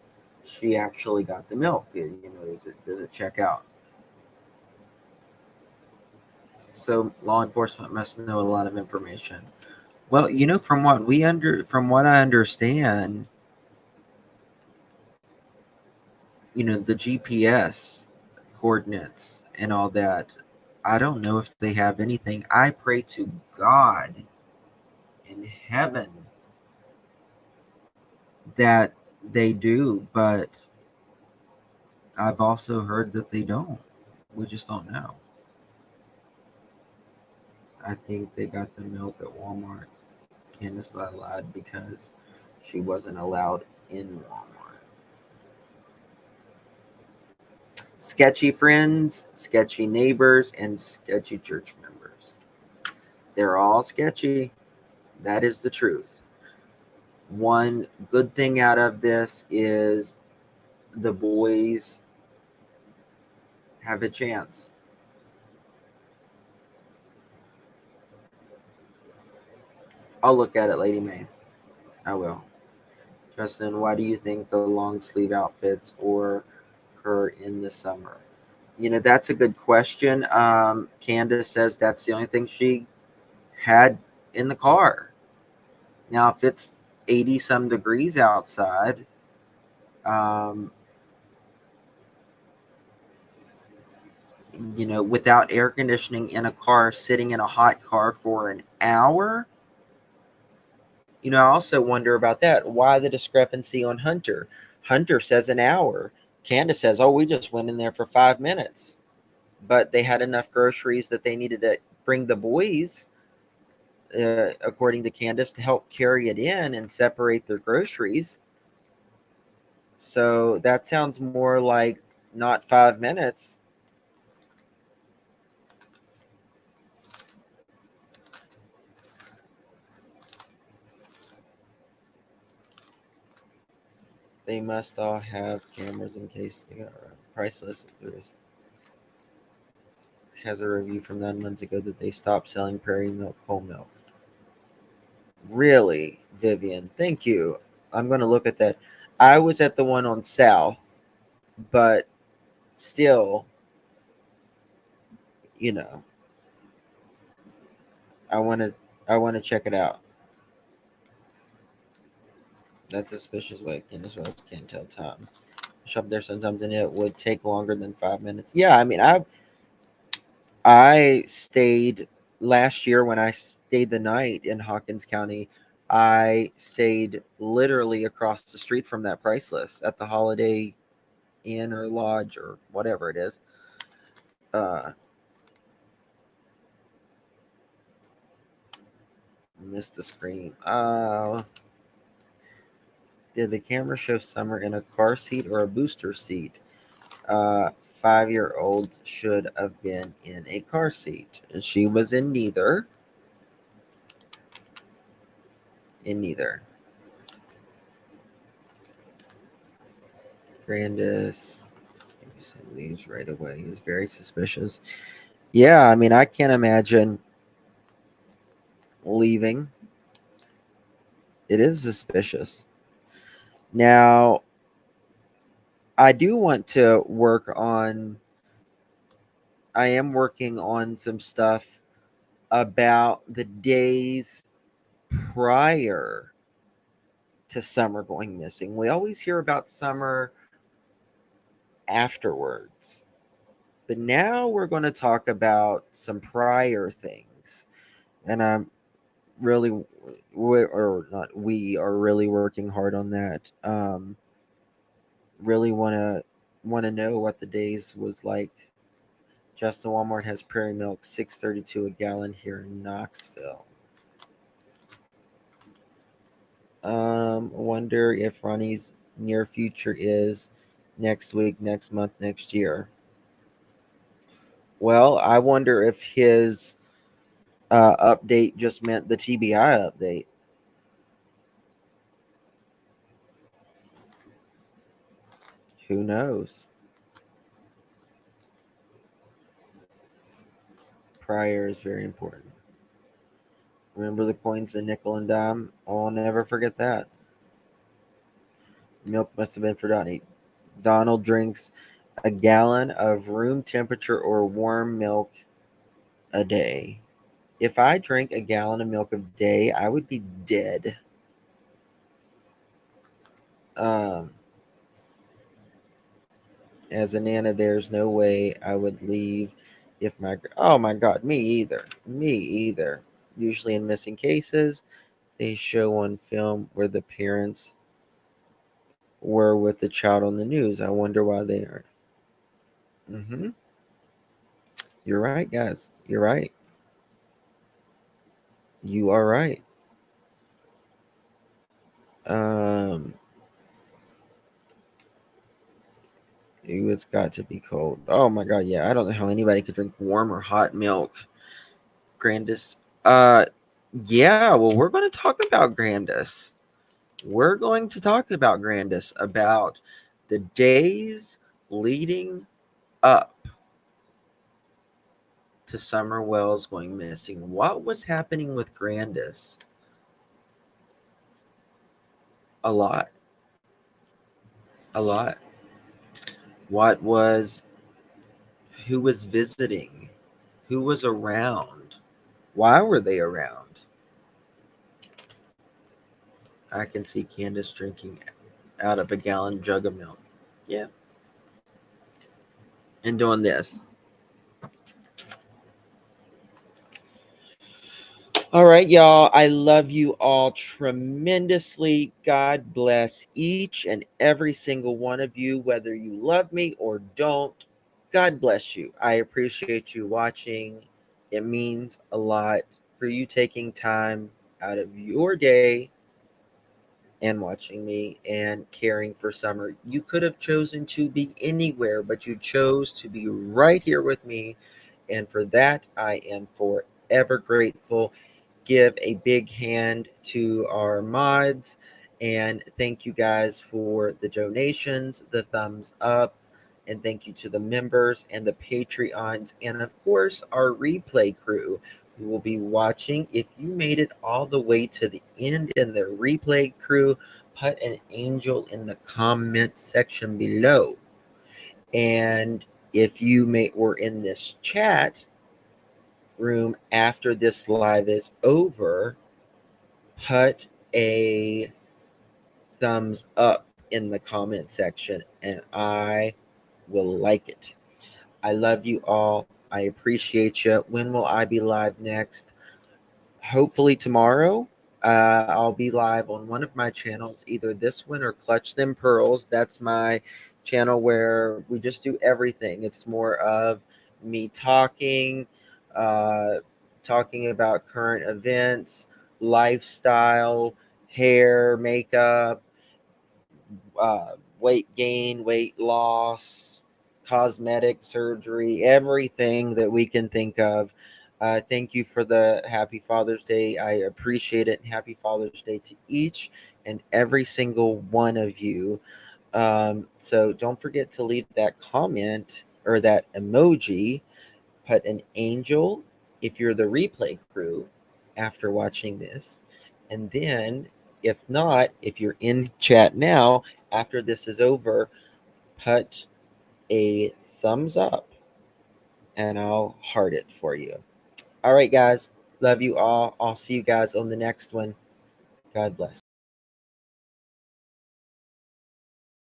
Speaker 1: she actually got the milk. Does it check out? So law enforcement must know a lot of information. Well, from what I understand, the GPS coordinates and all that. I don't know if they have anything. I pray to God in heaven that they do, but I've also heard that they don't. We just don't know. I think they got the milk at Walmart. Candace lied because she wasn't allowed in Walmart. Sketchy friends, sketchy neighbors, and sketchy church members. They're all sketchy. That is the truth. One good thing out of this is the boys have a chance. I'll look at it, Lady May. I will. Justin, why do you think the long sleeve outfits or her in the summer? That's a good question. Candace says that's the only thing she had in the car. Now, if it's 80 some degrees outside, um, without air conditioning in a car, sitting in a hot car for an hour, I also wonder about that. Why the discrepancy on Hunter? Hunter says an hour. Candace says, oh, we just went in there for 5 minutes. But they had enough groceries that they needed to bring the boys, according to Candace, to help carry it in and separate their groceries. So that sounds more like not 5 minutes. They must all have cameras in case they got priceless. Has a review from 9 months ago that they stopped selling Prairie Milk whole milk. Really, Vivian? Thank you. I'm going to look at that. I was at the one on South, but still, you know, I want to check it out. That's a suspicious way. Candace Wells can't tell time. I shop there sometimes, and it would take longer than 5 minutes. Yeah, I mean, I stayed last year when I stayed the night in Hawkins County. I stayed literally across the street from that price list at the Holiday Inn or Lodge or whatever it is. Missed the screen. Did the camera show Summer in a car seat or a booster seat? 5-year-old should have been in a car seat, and she was in neither. Grandis leaves right away. He's very suspicious. Yeah, I mean, I can't imagine leaving. It is suspicious. Now, I do want to work on. I am working on some stuff about the days prior to Summer going missing. We always hear about Summer afterwards. But now we're going to talk about some prior things. And I'm really, or not, we are really working hard on that. Really want to know what the days was like. Justin, Walmart has Prairie Milk $6.32 a gallon here in Knoxville. Wonder if Ronnie's near future is next week, next month, next year. Well, I wonder if his update just meant the TBI update. Who knows? Prior is very important. Remember the coins, the nickel and dime? I'll never forget that. Milk must have been for Donnie. Donald drinks a gallon of room temperature or warm milk a day. If I drank a gallon of milk a day, I would be dead. As a nana, there's no way I would leave if oh my god, me either. Usually in missing cases, they show on film where the parents were with the child on the news. I wonder why they aren't. You're right, guys. You're right. You are right. It's got to be cold. Oh my god, yeah. I don't know how anybody could drink warm or hot milk. Grandis. Yeah, well, we're going to talk about Grandis. we're going to talk about Grandis, about the days leading up to Summer Wells going missing. What was happening with Grandis? A lot. A lot. What was, who was visiting? Who was around? Why were they around? I can see Candace drinking out of a gallon jug of milk. Yeah. And doing this. All right, y'all. I love you all tremendously. God bless each and every single one of you, whether you love me or don't. God bless you. I appreciate you watching. It means a lot for you taking time out of your day and watching me and caring for Summer. You could have chosen to be anywhere, but you chose to be right here with me. And for that, I am forever grateful. Give a big hand to our mods, and thank you guys for the donations, the thumbs up, and thank you to the members and the Patreons, and of course our replay crew who will be watching. If you made it all the way to the end in the replay crew, put an angel in the comment section below. And if you were in this chat room after this live is over, put a thumbs up in the comment section and I will like it. I love you all. I appreciate you. When will I be live next? Hopefully tomorrow. I'll be live on one of my channels, either this one or Clutch Them Pearls. That's my channel where we just do everything. It's more of me uh, talking about current events, lifestyle, hair, makeup, weight gain, weight loss, cosmetic surgery, everything that we can think of. Thank you for the happy Father's Day. I appreciate it. Happy Father's Day to each and every single one of you. So don't forget to leave that comment or that emoji. Put an angel if you're the replay crew after watching this. And then, if not, if you're in chat now, after this is over, put a thumbs up and I'll heart it for you. All right, guys. Love you all. I'll see you guys on the next one. God bless.